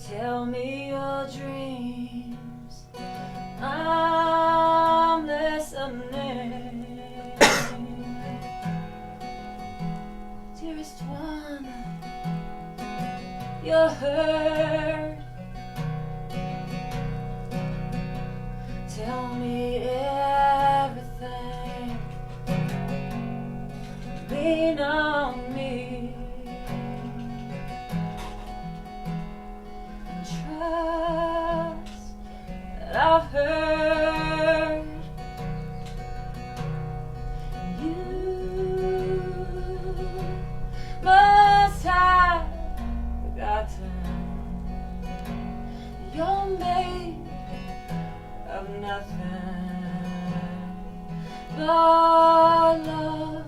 Tell me your dreams, I'm listening. Dearest one, you're hurt. Tell me everything, lean on me. Trust that I've heard you must have forgotten you're made of nothing but love.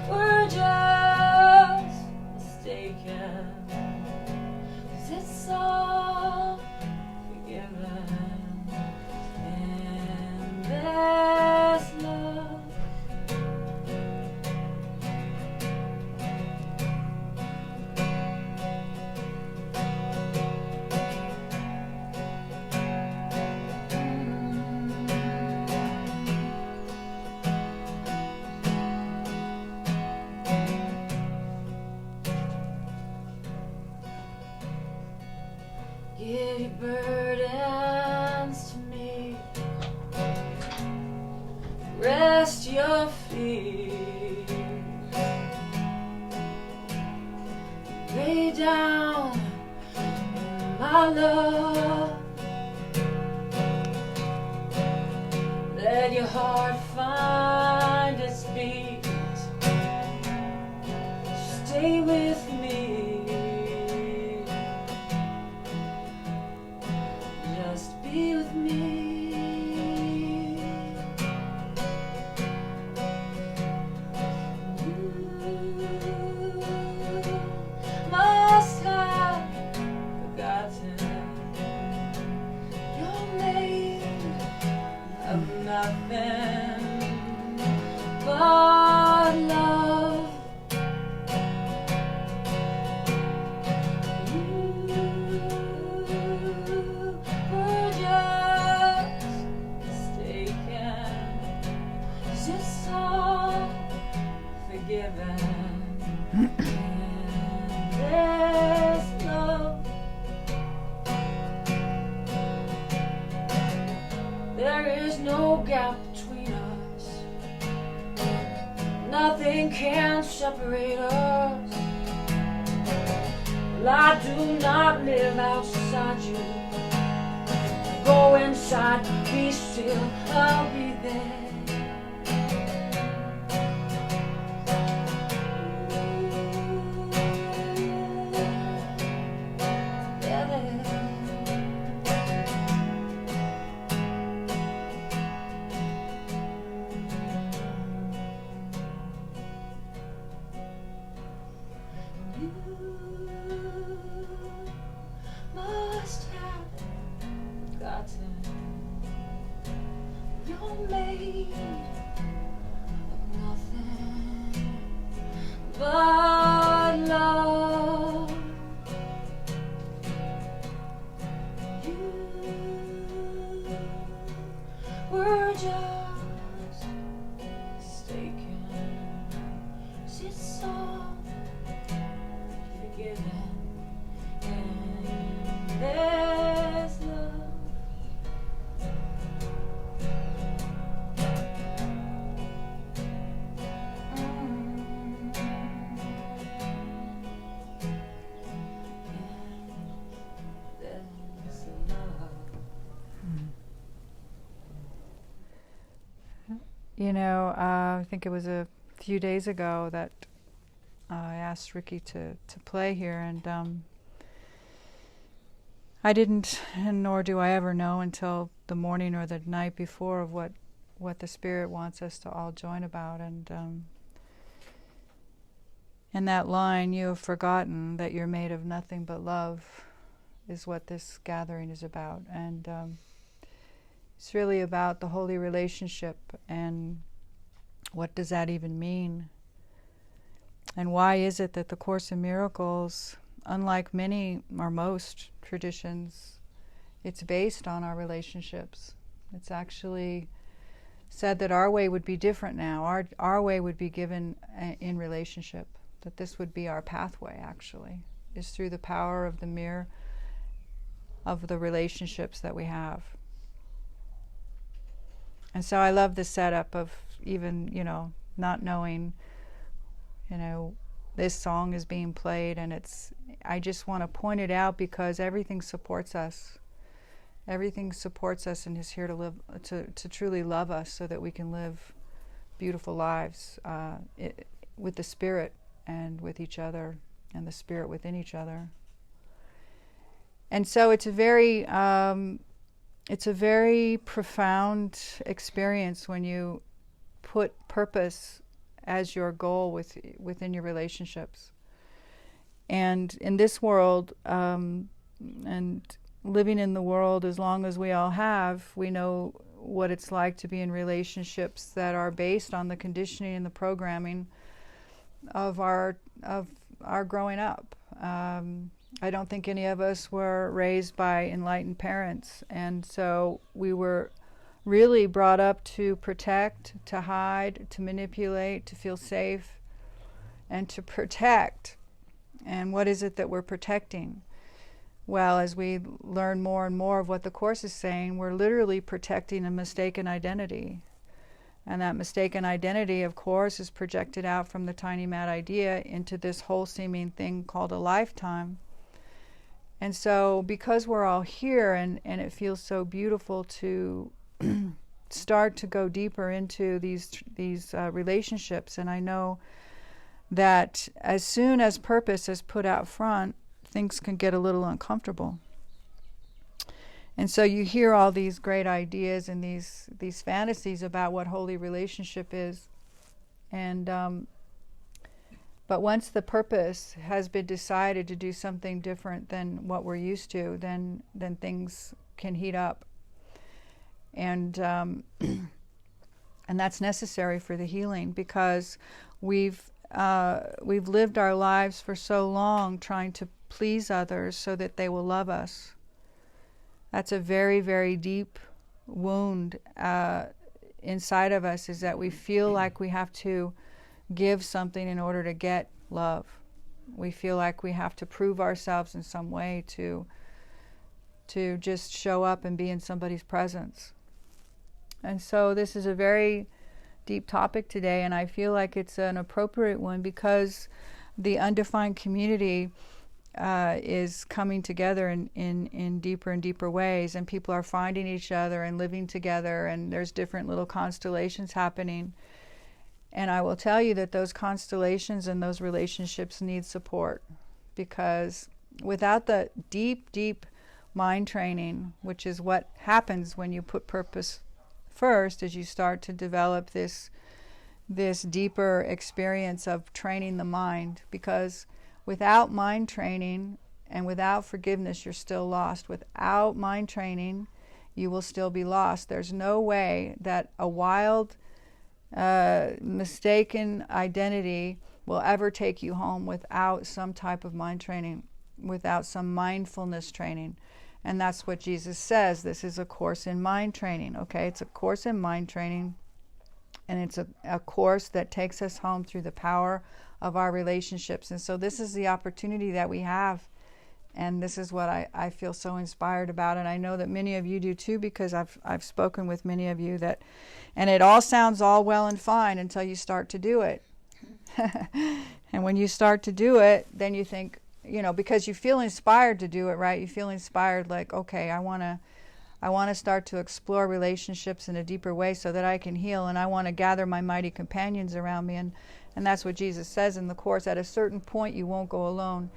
We're just mistaken, 'cause it's all forgiven in this love. Give your burdens to me, rest your feet, lay down in my love, let your heart find its beat, stay with me. Just be with me. You must have forgotten you're made of nothing but love. It's all forgiven in this love. There is no gap between us, nothing can separate us. Well, I do not live outside you, go inside, be still, I'll be there. You must have forgotten you're made of nothing but love. You were just mistaken, 'cause it's all forgiven in this love. This love. You know, I think it was a few days ago that I asked Ricki to play here, and I didn't, and nor do I ever know until the morning or the night before of what the Spirit wants us to all join about. And in that line, you have forgotten that you're made of nothing but love, is what this gathering is about. And it's really about the holy relationship and What does that even mean? And why is it that the Course in Miracles, unlike many or most traditions, it's based on our relationships? It's actually said that our way would be different now. Our way would be given in relationship, that this would be our pathway, actually, is through the power of the mirror of the relationships that we have. And so I love the setup of even, not knowing, this song is being played, and I just want to point it out because everything supports us. Everything supports us and is here to live, to truly love us so that we can live beautiful lives with the Spirit and with each other, and the Spirit within each other. And so it's a very profound experience when you put purpose as your goal within your relationships. And in this world, and living in the world as long as we all have, we know what it's like to be in relationships that are based on the conditioning and the programming of our growing up. I don't think any of us were raised by enlightened parents, and so we were really brought up to protect, to hide, to manipulate, to feel safe, and to protect. And what is it that we're protecting? Well, as we learn more and more of what the Course is saying, we're literally protecting a mistaken identity. And that mistaken identity, of course, is projected out from the tiny mad idea into this whole seeming thing called a lifetime. And so because we're all here, and it feels so beautiful to start to go deeper into these relationships, and I know that as soon as purpose is put out front, things can get a little uncomfortable. And so you hear all these great ideas and these fantasies about what holy relationship is, and but once the purpose has been decided to do something different than what we're used to, then things can heat up, and that's necessary for the healing, because we've lived our lives for so long trying to please others so that they will love us. That's a very, very deep wound inside of us, is that we feel like we have to give something in order to get love. We feel like we have to prove ourselves in some way to just show up and be in somebody's presence. And so this is a very deep topic today, and I feel like it's an appropriate one because the undefined community is coming together in deeper and deeper ways, and people are finding each other and living together, and there's different little constellations happening. And I will tell you that those constellations and those relationships need support, because without the deep, deep mind training, which is what happens when you put purpose first, as you start to develop this deeper experience of training the mind, because without mind training and without forgiveness, you're still lost. Without mind training, you will still be lost. There's no way that a wild, mistaken identity will ever take you home without some type of mind training, without some mindfulness training. And that's what Jesus says. This is a course in mind training, okay? It's a course in mind training, and it's a course that takes us home through the power of our relationships. And so this is the opportunity that we have, and this is what I feel so inspired about, and I know that many of you do too, because I've spoken with many of you that, and it all sounds all well and fine until you start to do it. And when you start to do it, then you think, because you feel inspired to do it, right? You feel inspired, like, okay, I want to start to explore relationships in a deeper way so that I can heal, and I want to gather my mighty companions around me, and that's what Jesus says in the Course. At a certain point, you won't go alone.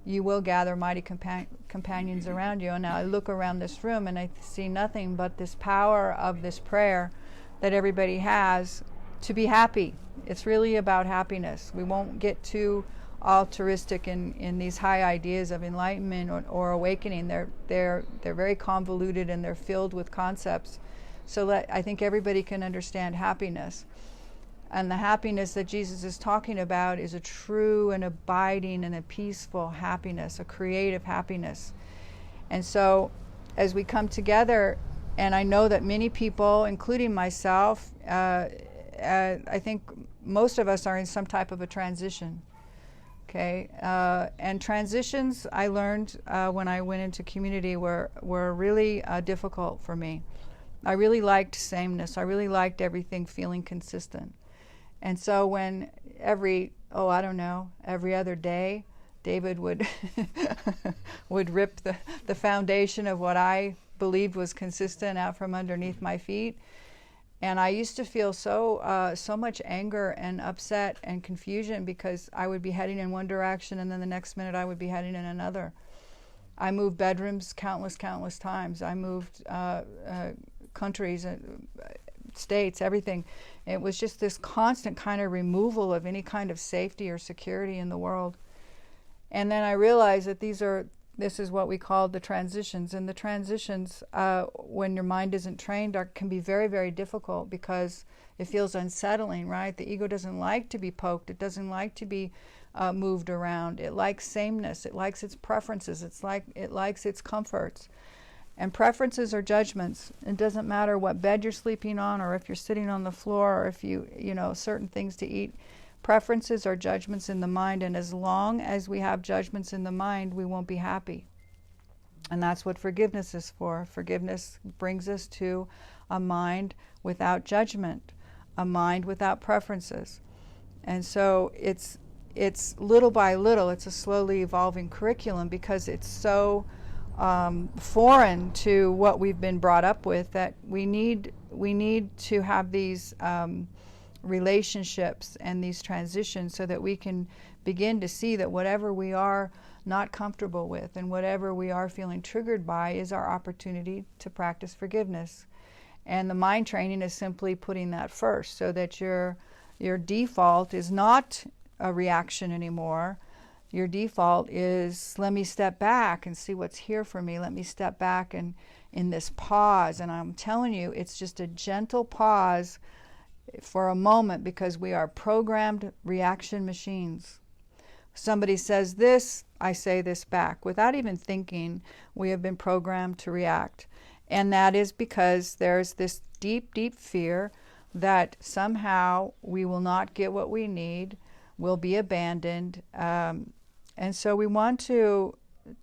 You will gather mighty companions around you. And now I look around this room and I see nothing but this power of this prayer that everybody has to be happy. It's really about happiness. We won't get too altruistic in these high ideas of enlightenment or awakening. They're very convoluted, and they're filled with concepts. So I think everybody can understand happiness. And the happiness that Jesus is talking about is a true and abiding and a peaceful happiness, a creative happiness. And so as we come together, and I know that many people, including myself, I think most of us are in some type of a transition. Okay, and transitions, I learned when I went into community, were really difficult for me. I really liked sameness. I really liked everything feeling consistent. And so when every other day, David would would rip the foundation of what I believed was consistent out from underneath my feet. And I used to feel so much anger and upset and confusion because I would be heading in one direction and then the next minute I would be heading in another. I moved bedrooms countless times. I moved countries, states, everything. It was just this constant kind of removal of any kind of safety or security in the world. And then I realized that this is what we call the transitions. And the transitions, when your mind isn't trained, can be very, very difficult because it feels unsettling, right? The ego doesn't like to be poked. It doesn't like to be moved around. It likes sameness. It likes its preferences. It likes its comforts. And preferences are judgments. It doesn't matter what bed you're sleeping on or if you're sitting on the floor or if you certain things to eat. Preferences are judgments in the mind, and as long as we have judgments in the mind, we won't be happy. And that's what forgiveness is for. Forgiveness brings us to a mind without judgment, a mind without preferences. And so it's little by little, it's a slowly evolving curriculum because it's so foreign to what we've been brought up with that we need to have these relationships and these transitions so that we can begin to see that whatever we are not comfortable with and whatever we are feeling triggered by is our opportunity to practice forgiveness. And the mind training is simply putting that first so that your default is not a reaction anymore. Your default is, let me step back and see what's here for me. Let me step back and in this pause. And I'm telling you, it's just a gentle pause for a moment because we are programmed reaction machines. Somebody says this, I say this back. Without even thinking, we have been programmed to react. And that is because there's this deep, deep fear that somehow we will not get what we need, we'll be abandoned. And so we want to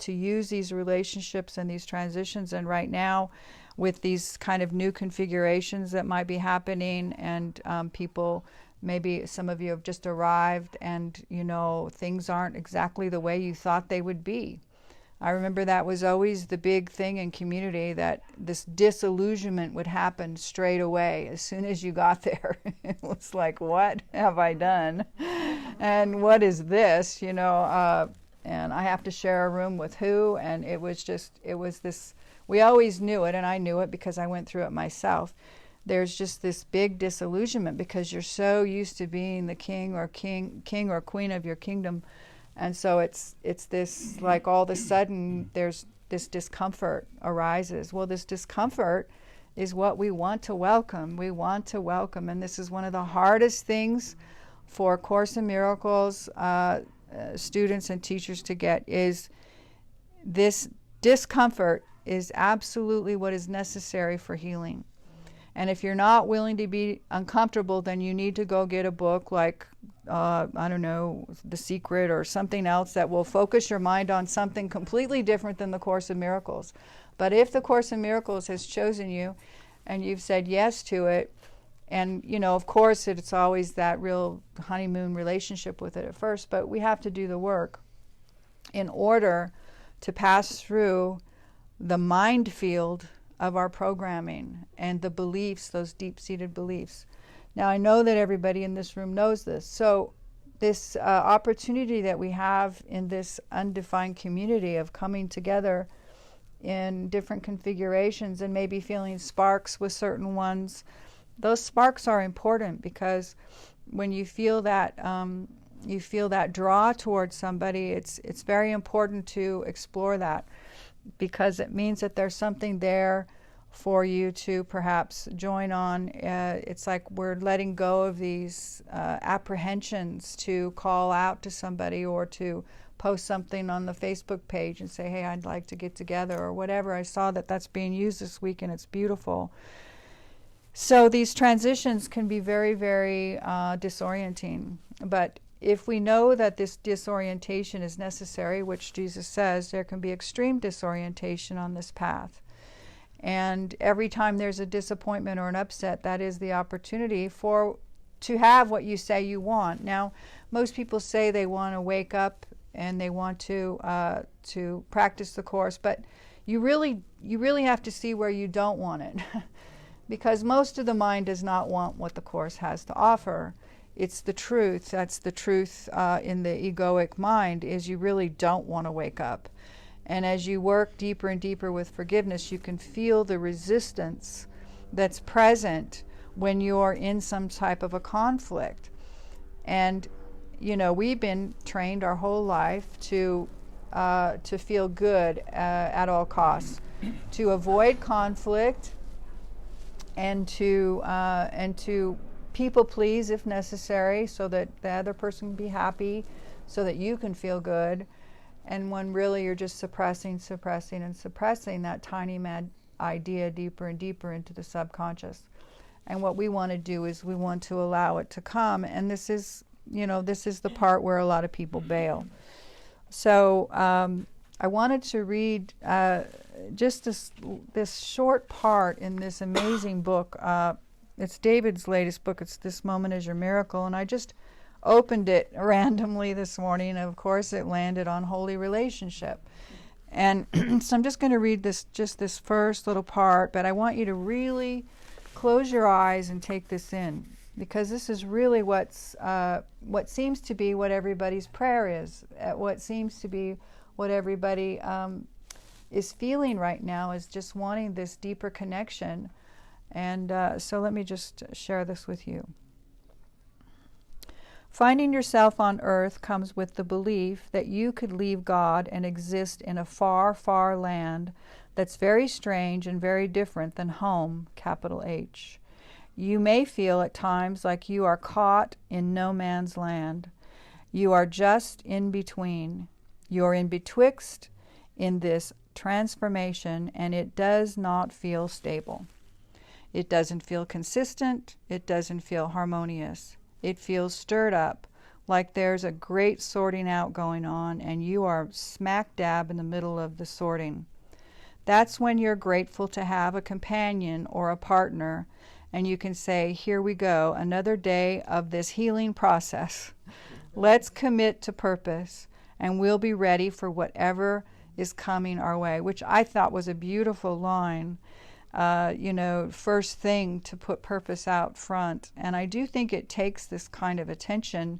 use these relationships and these transitions. And right now, with these kind of new configurations that might be happening, and people, maybe some of you have just arrived and, things aren't exactly the way you thought they would be. I remember that was always the big thing in community, that this disillusionment would happen straight away as soon as you got there. It was like, what have I done? And what is this? And I have to share a room with who? And it was this, we always knew it, and I knew it because I went through it myself. There's just this big disillusionment because you're so used to being the king or queen of your kingdom. And so it's this, like, all of a sudden there's this discomfort arises. Well, this discomfort is what we want to welcome. We want to welcome, and this is one of the hardest things for Course in Miracles students and teachers to get, is this discomfort is absolutely what is necessary for healing. And if you're not willing to be uncomfortable, then you need to go get a book like, The Secret or something else that will focus your mind on something completely different than the Course in Miracles. But if the Course in Miracles has chosen you and you've said yes to it, and, of course, it's always that real honeymoon relationship with it at first, but we have to do the work in order to pass through the mind field of our programming and the beliefs, those deep-seated beliefs. Now, I know that everybody in this room knows this. So this opportunity that we have in this undefined community of coming together in different configurations and maybe feeling sparks with certain ones, those sparks are important because when you feel that draw towards somebody, it's very important to explore that, because it means that there's something there for you to perhaps join on. It's like we're letting go of these apprehensions to call out to somebody or to post something on the Facebook page and say, hey, I'd like to get together or whatever. I saw that that's being used this week and it's beautiful. So these transitions can be very, very disorienting. But if we know that this disorientation is necessary, which Jesus says, there can be extreme disorientation on this path. And every time there's a disappointment or an upset, that is the opportunity to have what you say you want. Now, most people say they want to wake up and they want to practice the Course, but you really have to see where you don't want it, because most of the mind does not want what the Course has to offer. It's the truth. That's the truth in the egoic mind, is you really don't want to wake up. And as you work deeper and deeper with forgiveness, you can feel the resistance that's present when you're in some type of a conflict. And, you know, we've been trained our whole life to feel good at all costs, to avoid conflict, and to people please if necessary, so that the other person can be happy, so that you can feel good. And when really you're just suppressing that tiny mad idea deeper and deeper into the subconscious. And what we want to do is we want to allow it to come. And this is the part where a lot of people bail. So I wanted to read just this short part in this amazing book. It's David's latest book. It's This Moment Is Your Miracle. And I just opened it randomly this morning, and of course it landed on holy relationship. And so I'm just going to read this first little part, but I want you to really close your eyes and take this in, because this is really what seems to be what everybody's prayer is, what seems to be what everybody is feeling right now, is just wanting this deeper connection. And so let me just share this with you. Finding yourself on earth comes with the belief that you could leave God and exist in a far, far land that's very strange and very different than home, capital H. You may feel at times like you are caught in no man's land. You are just in between. You're in betwixt in this transformation, and it does not feel stable. It doesn't feel consistent. It doesn't feel harmonious. It feels stirred up, like there's a great sorting out going on, and you are smack dab in the middle of the sorting. That's when you're grateful to have a companion or a partner, and you can say, here we go, another day of this healing process. Let's commit to purpose, and we'll be ready for whatever is coming our way, which I thought was a beautiful line. First thing to put purpose out front. And I do think it takes this kind of attention,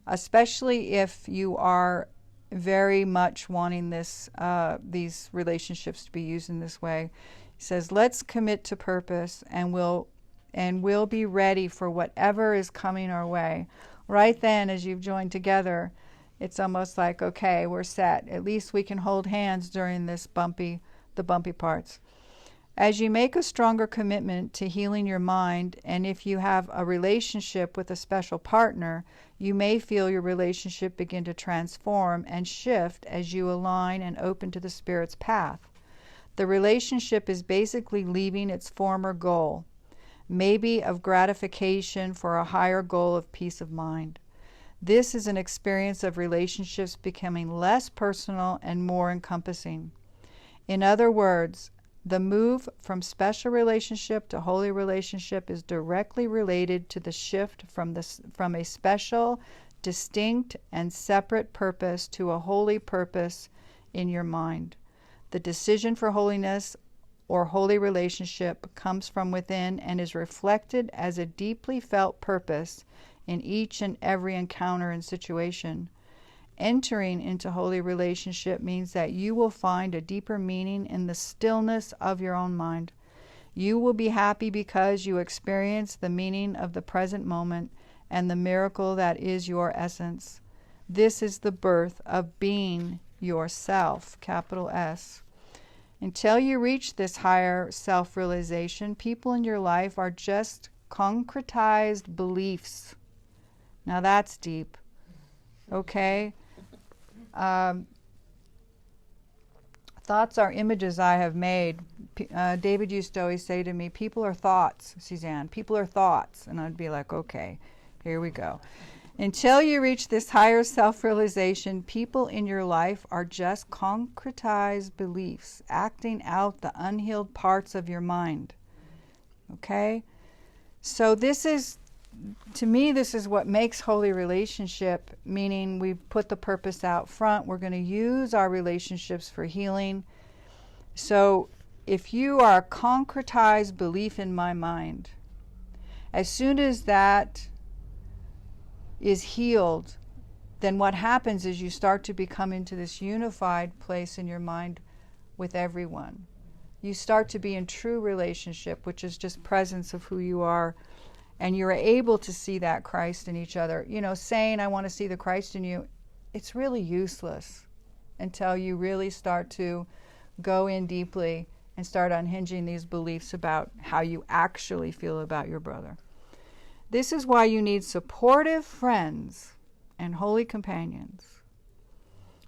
especially if you are very much wanting these relationships to be used in this way. He says, let's commit to purpose, and we'll be ready for whatever is coming our way. Right then, as you've joined together, it's almost like, okay, we're set. At least we can hold hands during the bumpy parts. As you make a stronger commitment to healing your mind, and if you have a relationship with a special partner, you may feel your relationship begin to transform and shift as you align and open to the Spirit's path. The relationship is basically leaving its former goal, maybe of gratification for a higher goal of peace of mind. This is an experience of relationships becoming less personal and more encompassing. In other words, the move from special relationship to holy relationship is directly related to the shift from a special, distinct, and separate purpose to a holy purpose in your mind. The decision for holiness or holy relationship comes from within and is reflected as a deeply felt purpose in each and every encounter and situation. Entering into holy relationship means that you will find a deeper meaning in the stillness of your own mind. You will be happy because you experience the meaning of the present moment and the miracle that is your essence. This is the birth of being yourself, capital S. Until you reach this higher self-realization, people in your life are just concretized beliefs. Now that's deep. Okay? Thoughts are images I have made. David used to always say to me, people are thoughts, Suzanne. People are thoughts. And I'd be like, okay, here we go. Until you reach this higher self-realization, people in your life are just concretized beliefs, acting out the unhealed parts of your mind. Okay? So this is, to me, this is what makes holy relationship, meaning we've put the purpose out front. We're going to use our relationships for healing. So if you are a concretized belief in my mind, as soon as that is healed, then what happens is you start to become into this unified place in your mind with everyone. You start to be in true relationship, which is just presence of who you are, and you're able to see that Christ in each other. You know, saying I want to see the Christ in you, it's really useless until you really start to go in deeply and start unhinging these beliefs about how you actually feel about your brother. This is why you need supportive friends and holy companions.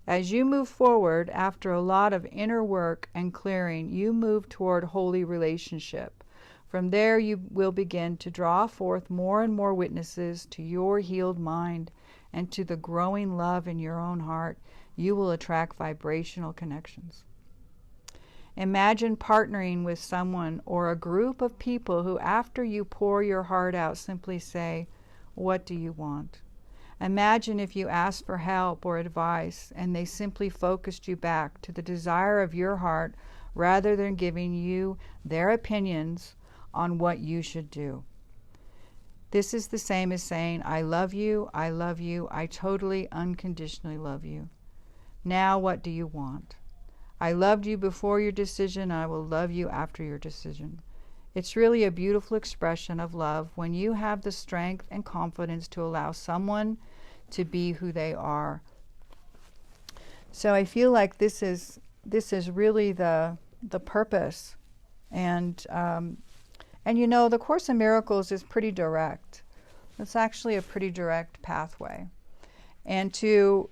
As you move forward after a lot of inner work and clearing, you move toward holy relationship. From there, you will begin to draw forth more and more witnesses to your healed mind and to the growing love in your own heart. You will attract vibrational connections. Imagine partnering with someone or a group of people who, after you pour your heart out, simply say, "What do you want?" Imagine if you asked for help or advice and they simply focused you back to the desire of your heart rather than giving you their opinions on what you should do. This is the same as saying, I love you, I totally, unconditionally love you. Now what do you want? I loved you before your decision, I will love you after your decision. It's really a beautiful expression of love when you have the strength and confidence to allow someone to be who they are. So I feel like this is really the purpose. And you know, the Course in Miracles is pretty direct. It's actually a pretty direct pathway. And to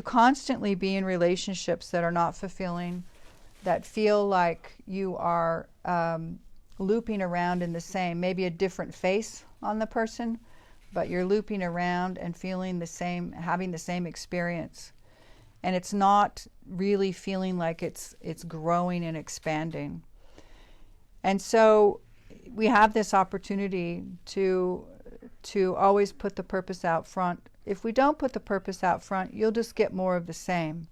constantly be in relationships that are not fulfilling, that feel like you are looping around in the same, maybe a different face on the person, but you're looping around and feeling the same, having the same experience. And it's not really feeling like it's growing and expanding. And so we have this opportunity to always put the purpose out front. If we don't put the purpose out front, you'll just get more of the same.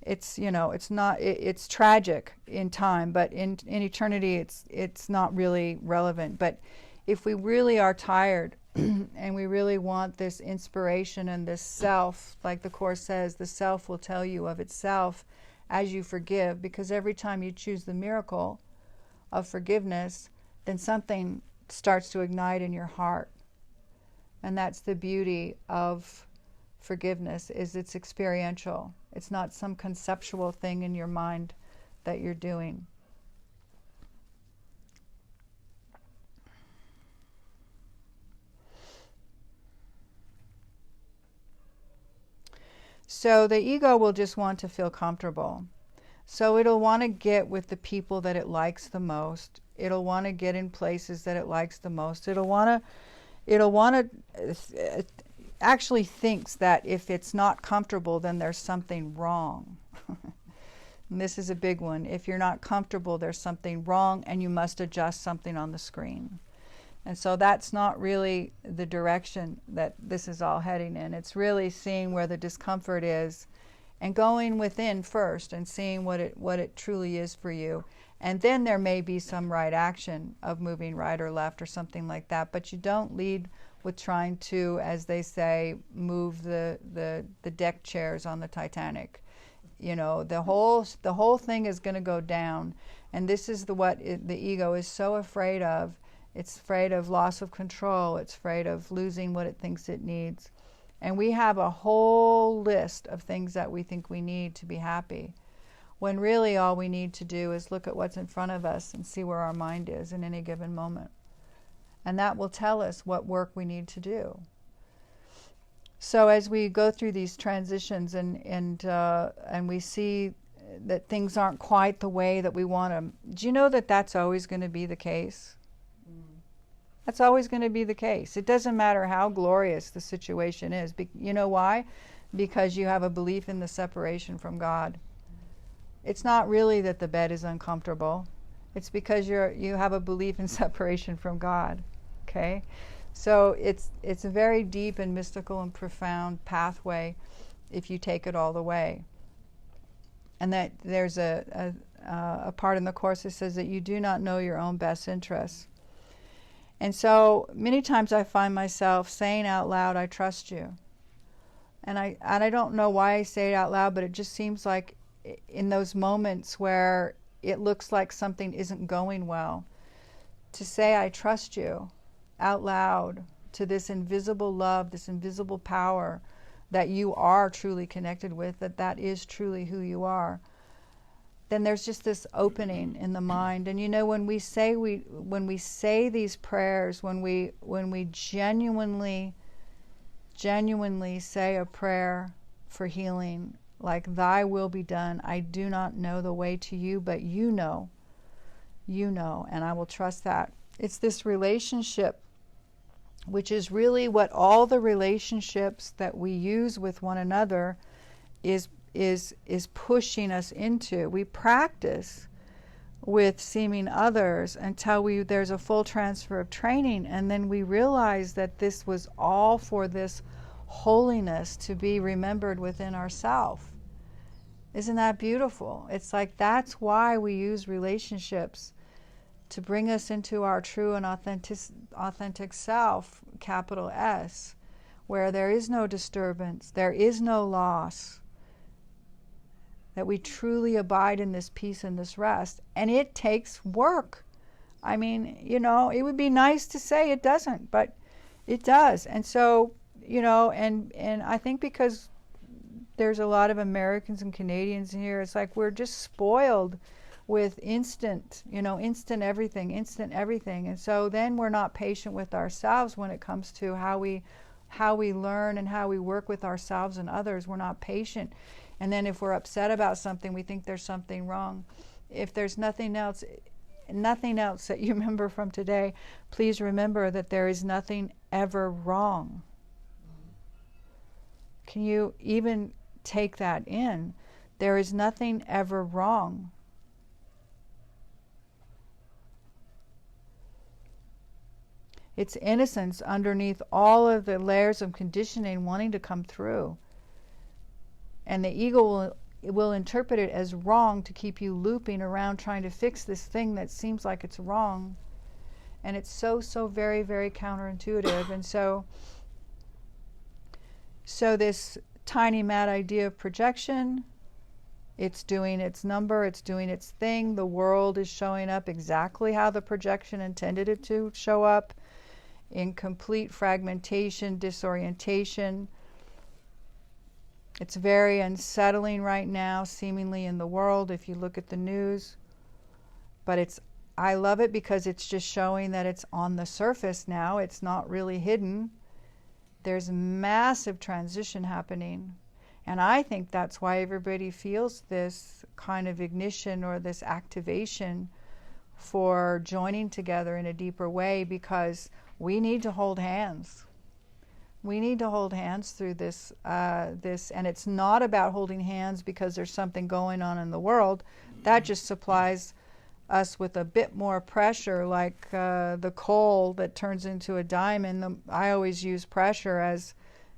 It's, you know, it's tragic in time, but in eternity it's not really relevant. But if we really are tired and we really want this inspiration and this self, like the Course says, the self will tell you of itself as you forgive, because every time you choose the miracle of forgiveness, then something starts to ignite in your heart. And that's the beauty of forgiveness, is it's experiential. It's not some conceptual thing in your mind that you're doing. So the ego will just want to feel comfortable. So it'll want to get with the people that it likes the most. It'll want to get in places that it likes the most. It'll want to actually thinks that if it's not comfortable, then there's something wrong. And this is a big one. If you're not comfortable, there's something wrong and you must adjust something on the screen. And so that's not really the direction that this is all heading in. It's really seeing where the discomfort is and going within first and seeing what it truly is for you. And then there may be some right action of moving right or left or something like that, but you don't lead with trying to, as they say, move the deck chairs on the Titanic. You know, the whole thing is going to go down, and this is the ego is so afraid of. It's afraid of loss of control. It's afraid of losing what it thinks it needs. And we have a whole list of things that we think we need to be happy. when really all we need to do is look at what's in front of us and see where our mind is in any given moment. And that will tell us what work we need to do. So as we go through these transitions and we see that things aren't quite the way that we want them, do you know that that's always going to be the case? That's always going to be the case. It doesn't matter how glorious the situation is. You know why? Because you have a belief in the separation from God. It's not really that the bed is uncomfortable. It's because you have a belief in separation from God. Okay? So it's a very deep and mystical and profound pathway if you take it all the way. And that there's a part in the Course that says that you do not know your own best interests. And so many times I find myself saying out loud, I trust you. And I don't know why I say it out loud, but it just seems like in those moments where it looks like something isn't going well, to say I trust you out loud to this invisible love, this invisible power that you are truly connected with, that is truly who you are, then there's just this opening in the mind. And you know, when we say these prayers, when we genuinely say a prayer for healing, like thy will be done, I do not know the way to you, but you know, and I will trust that. It's this relationship, which is really what all the relationships that we use with one another is pushing us into. We practice with seeming others until there's a full transfer of training, and then we realize that this was all for this holiness to be remembered within ourselves. Isn't that beautiful? It's like that's why we use relationships, to bring us into our true and authentic self, capital S, where there is no disturbance, there is no loss, that we truly abide in this peace and this rest. And it takes work. I mean, you know, it would be nice to say it doesn't, but it does. And so, you know, and I think because there's a lot of Americans and Canadians here, it's like we're just spoiled with instant everything. And so then we're not patient with ourselves when it comes to how we learn and how we work with ourselves and others. We're not patient. And then if we're upset about something, we think there's something wrong. If there's nothing else that you remember from today, please remember that there is nothing ever wrong. Can you even take that in? There is nothing ever wrong. It's innocence underneath all of the layers of conditioning wanting to come through. And the ego will interpret it as wrong to keep you looping around trying to fix this thing that seems like it's wrong. And it's so very, very counterintuitive. And so this tiny mad idea of projection, it's doing its number, it's doing its thing. The world is showing up exactly how the projection intended it to show up, in complete fragmentation, disorientation. It's very unsettling right now, seemingly in the world, if you look at the news. But I love it because it's just showing that it's on the surface now. It's not really hidden. There's massive transition happening. And I think that's why everybody feels this kind of ignition or this activation for joining together in a deeper way, because we need to hold hands. We need to hold hands through this, and it's not about holding hands because there's something going on in the world. That just supplies us with a bit more pressure, like the coal that turns into a diamond. I always use pressure as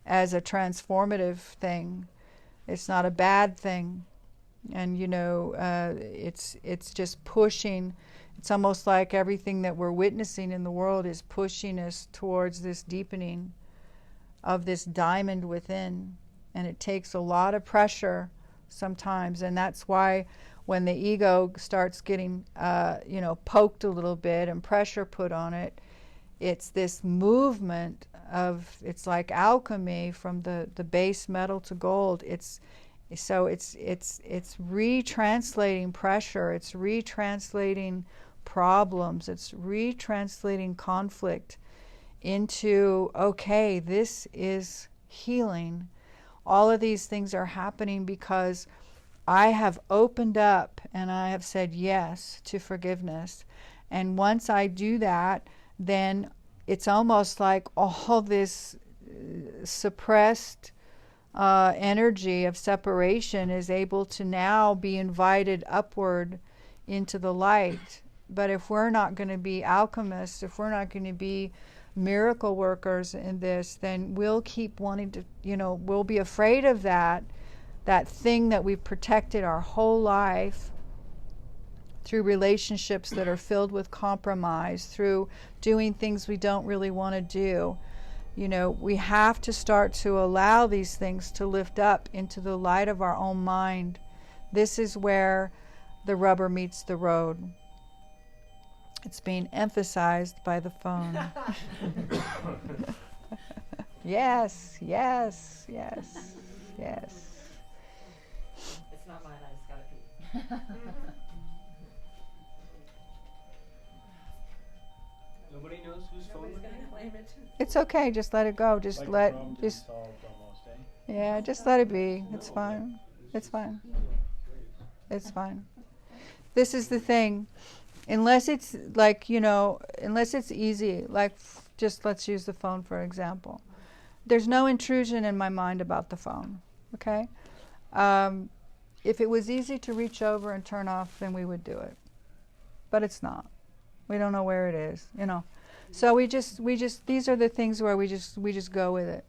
a transformative thing. It's not a bad thing, and you know, it's just pushing. It's almost like everything that we're witnessing in the world is pushing us towards this deepening of this diamond within. And it takes a lot of pressure sometimes. And that's why when the ego starts getting, poked a little bit and pressure put on it, it's this movement of, it's like alchemy from the base metal to gold. So it's retranslating pressure, it's retranslating problems, it's retranslating conflict into, okay, this is healing. All of these things are happening because I have opened up and I have said yes to forgiveness. And once I do that, then it's almost like all this suppressed energy of separation is able to now be invited upward into the light. But if we're not going to be alchemists, if we're not going to be miracle workers in this, then we'll keep wanting to, we'll be afraid of that thing that we've protected our whole life through relationships that are filled with compromise, through doing things we don't really want to do. We have to start to allow these things to lift up into the light of our own mind. This is where the rubber meets the road. It's being emphasized by the phone. Yes, yes, yes, yes. It's not mine, I just gotta pee. Nobody knows whose phone Nobody's it gonna is? claim it. It's okay, just let it go. Just let solved almost, eh? yeah, just let it be. It's fine. It's fine. It's fine. This is the thing. Unless it's like, unless it's easy, like just let's use the phone for example. There's no intrusion in my mind about the phone, okay? If it was easy to reach over and turn off, then we would do it. But it's not. We don't know where it is, So we just these are the things where we just go with it.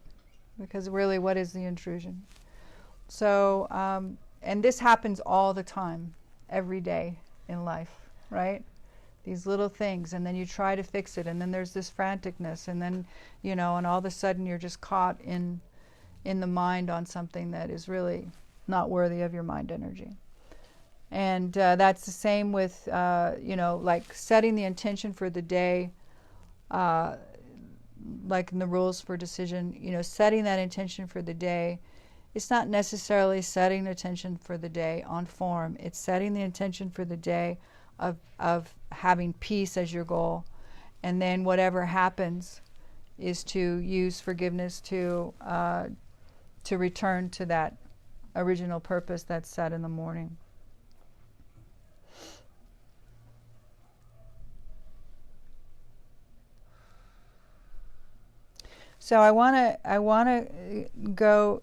Because really, what is the intrusion? So, and this happens all the time, every day in life, right? These little things, and then you try to fix it, and then there's this franticness, and then, and all of a sudden you're just caught in the mind on something that is really not worthy of your mind energy. And that's the same with, like setting the intention for the day, like in the rules for decision, setting that intention for the day. It's not necessarily setting the intention for the day on form. It's setting the intention for the day of having peace as your goal. And then whatever happens is to use forgiveness to return to that original purpose that's set in the morning. So I want to go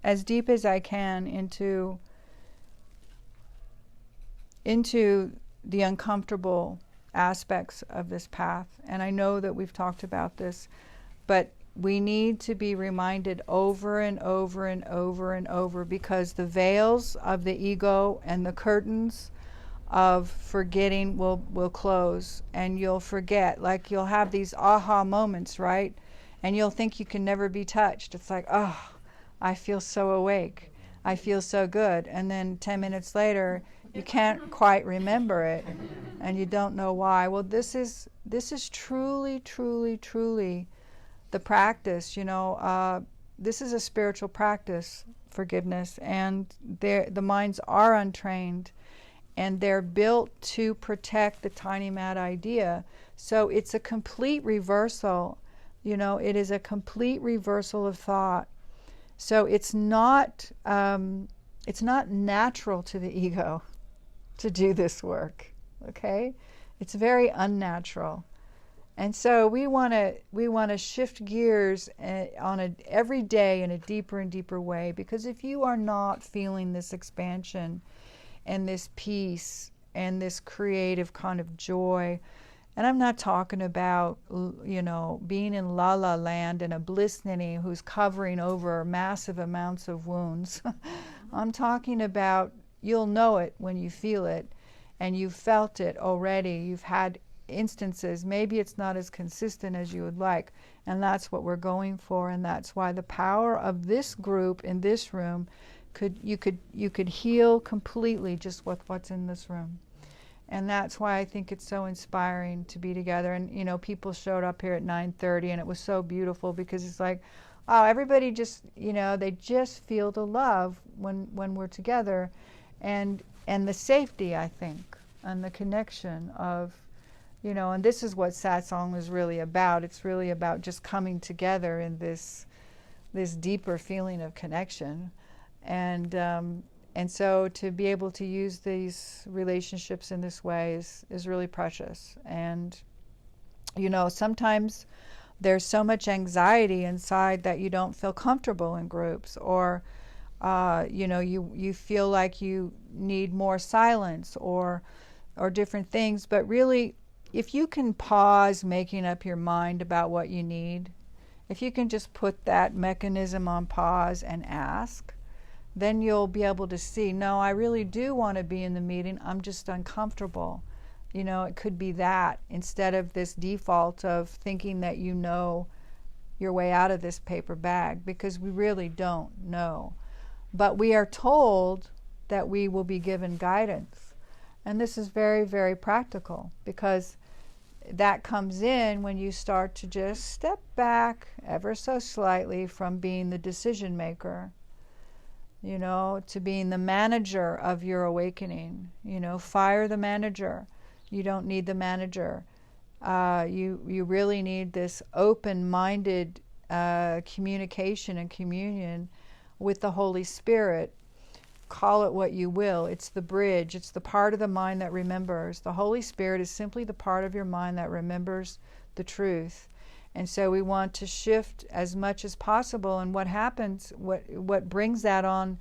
as deep as I can into the uncomfortable aspects of this path. And I know that we've talked about this, but we need to be reminded over and over and over and over, because the veils of the ego and the curtains of forgetting will close, and you'll forget. Like, you'll have these aha moments, right? And you'll think you can never be touched. It's like, oh, I feel so awake. I feel so good. And then 10 minutes later, you can't quite remember it, and you don't know why. Well, this is truly, truly, truly the practice. This is a spiritual practice, forgiveness, and the minds are untrained, and they're built to protect the tiny mad idea. So it's a complete reversal. It is a complete reversal of thought. So it's not natural to the ego to do this work. Okay, it's very unnatural, and so we want to shift gears on every day in a deeper and deeper way. Because if you are not feeling this expansion and this peace and this creative kind of joy. And I'm not talking about, being in la la land and a bliss ninny who's covering over massive amounts of wounds. I'm talking about, you'll know it when you feel it, and you've felt it already. You've had instances. Maybe it's not as consistent as you would like, and that's what we're going for. And that's why the power of this group in this room you could heal completely just with what's in this room. And that's why I think it's so inspiring to be together. And, people showed up here at 9:30, and it was so beautiful, because it's like, oh, everybody just, they just feel the love when we're together, and the safety, I think, and the connection of, and this is what satsang is really about. It's really about just coming together in this deeper feeling of connection, and so to be able to use these relationships in this way is really precious. And sometimes there's so much anxiety inside that you don't feel comfortable in groups, or you feel like you need more silence or different things. But really, if you can pause making up your mind about what you need, if you can just put that mechanism on pause and ask, then you'll be able to see, no, I really do want to be in the meeting, I'm just uncomfortable. It could be that, instead of this default of thinking that you know your way out of this paper bag, because we really don't know. But we are told that we will be given guidance. And this is very, very practical, because that comes in when you start to just step back ever so slightly from being the decision maker, to being the manager of your awakening. Fire the manager. You don't need the manager. You really need this open-minded communication and communion with the Holy Spirit. Call it what you will. It's the bridge. It's the part of the mind that remembers. The Holy Spirit is simply the part of your mind that remembers the truth. And so we want to shift as much as possible. And what happens, what brings that on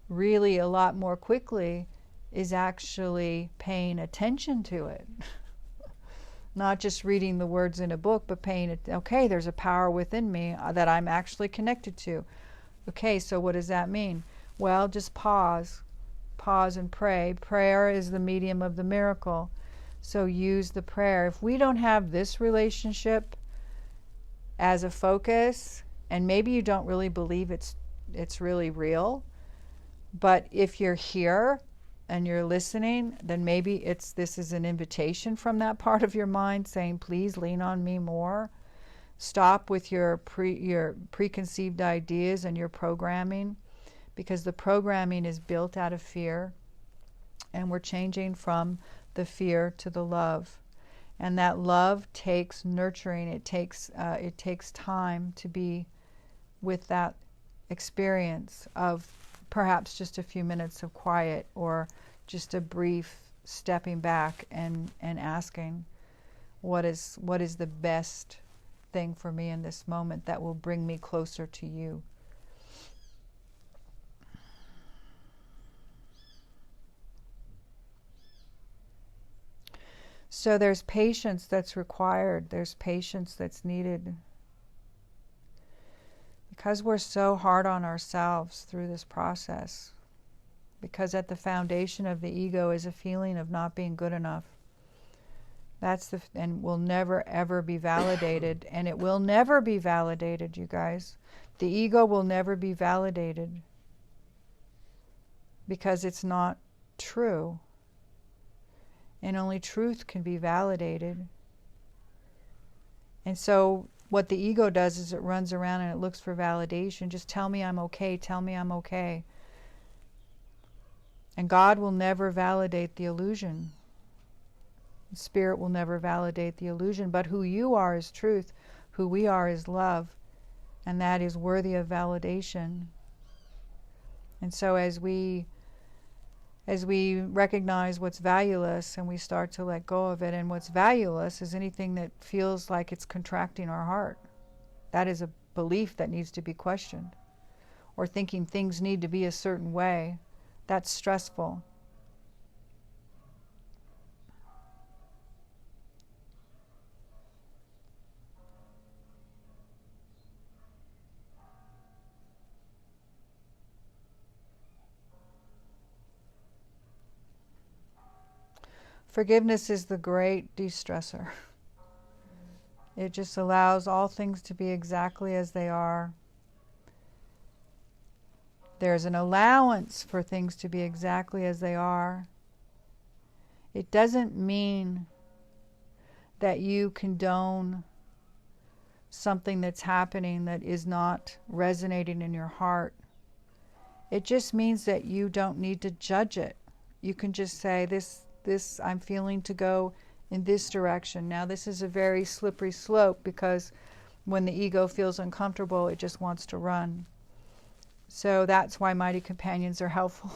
really a lot more quickly, is actually paying attention to it. Not just reading the words in a book, but paying it, okay, there's a power within me that I'm actually connected to. Okay, so what does that mean? Well, just pause and pray. Prayer is the medium of the miracle. So use the prayer. If we don't have this relationship as a focus, and maybe you don't really believe it's really real, but if you're here and you're listening, then maybe this is an invitation from that part of your mind saying, please lean on me more. Stop with your preconceived ideas and your programming, because the programming is built out of fear, and we're changing from the fear to the love. And that love takes nurturing. It takes time to be with that experience of perhaps just a few minutes of quiet, or just a brief stepping back and asking, what is the best thing for me in this moment that will bring me closer to you? So there's patience that's required. There's patience that's needed. Because we're so hard on ourselves through this process. Because at the foundation of the ego is a feeling of not being good enough. And will never ever be validated. And it will never be validated, you guys. The ego will never be validated. Because it's not true. And only truth can be validated. And so what the ego does is it runs around and it looks for validation. Just tell me I'm okay. Tell me I'm okay. And God will never validate the illusion. Spirit will never validate the illusion. But who you are is truth. Who we are is love. And that is worthy of validation. And so as we recognize what's valueless and we start to let go of it, and what's valueless is anything that feels like it's contracting our heart. That is a belief that needs to be questioned. Or thinking things need to be a certain way. That's stressful. Forgiveness is the great de-stressor. It just allows all things to be exactly as they are. There's an allowance for things to be exactly as they are. It doesn't mean that you condone something that's happening that is not resonating in your heart, it just means that you don't need to judge it. You can just say, this I'm feeling to go in this direction. Now this is a very slippery slope, because when the ego feels uncomfortable, it just wants to run. So that's why mighty companions are helpful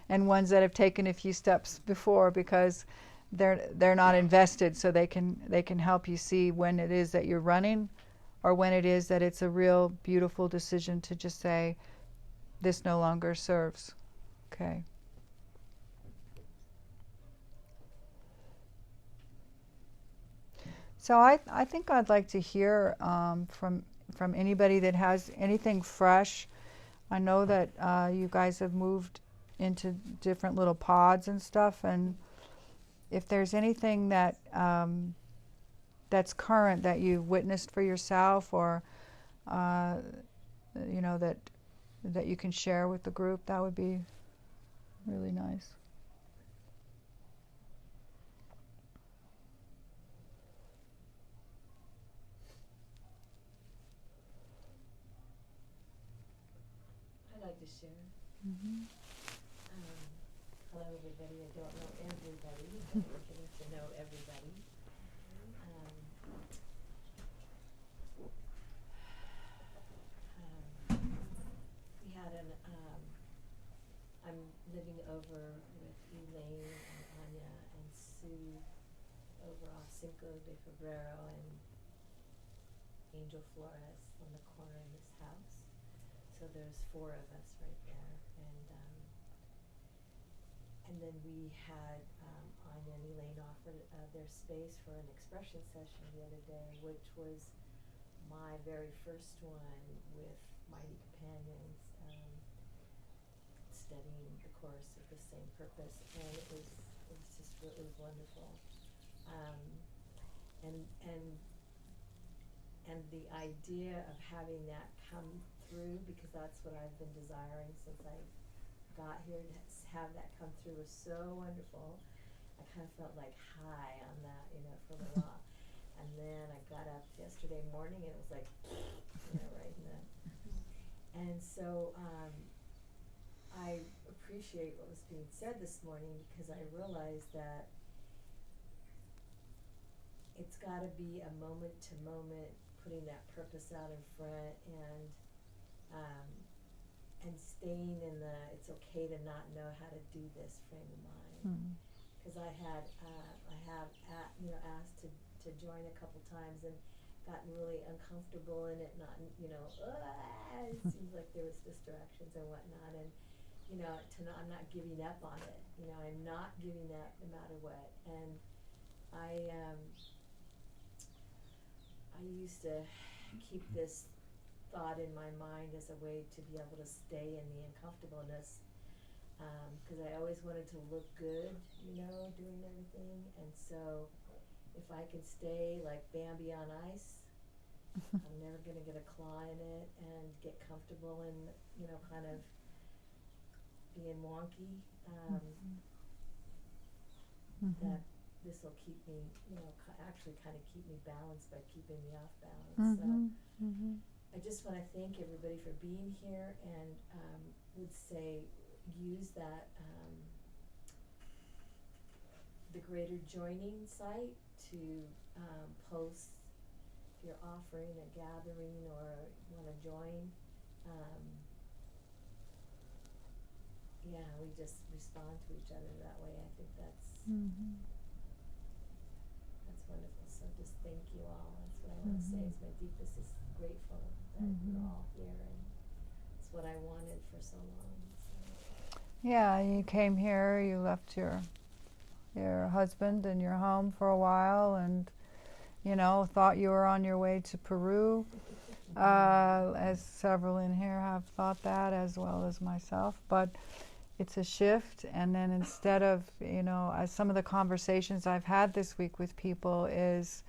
and ones that have taken a few steps before, because they're not invested, so they can help you see when it is that you're running, or when it is that it's a real beautiful decision to just say, this no longer serves. Okay. So I think I'd like to hear from anybody that has anything fresh. I know that you guys have moved into different little pods and stuff, and if there's anything that that's current that you've witnessed for yourself, or you know, that you can share with the group, that would be really nice. I'd like to share. Mm-hmm. Hello, everybody. I don't know everybody, but I'm getting to know everybody. We had I'm living over with Elaine and Anya and Sue over off Cinco de Febrero and Angel Flores on the corner in this house. So there's 4 of us right there, and then we had Anya and Elaine offered their space for an expression session the other day, which was my very first one with Mighty Companions, studying the course of the same purpose, and it was just it was wonderful, and the idea of having that come through, because that's what I've been desiring since I got here, to have that come through was so wonderful. I kind of felt like high on that, for a little while. And then I got up yesterday morning and it was like, right in the... And so I appreciate what was being said this morning, because I realized that it's got to be a moment-to-moment, putting that purpose out in front, and staying in the it's okay to not know how to do this frame of mind. Because I have asked to join a couple times and gotten really uncomfortable in it, not it seems like there was distractions and whatnot, and I'm not giving up on it. I'm not giving up no matter what. And I used to keep this thought in my mind as a way to be able to stay in the uncomfortableness, because I always wanted to look good, doing everything. And so if I can stay like Bambi on ice, I'm never going to get a claw in it and get comfortable in, kind of being wonky, that this will keep me, actually kind of keep me balanced by keeping me off balance. So I just want to thank everybody for being here, and would say use that the Greater Joining site to post if you're offering a gathering or want to join. We just respond to each other that way. I think that's wonderful. So just thank you all. That's what I want to say. Is my deepest is grateful that we're all here, and it's what I wanted for so long. So. Yeah, you came here, you left your husband and your home for a while, and thought you were on your way to Peru, as several in here have thought that, as well as myself. But it's a shift, and then instead of, as some of the conversations I've had this week with people is,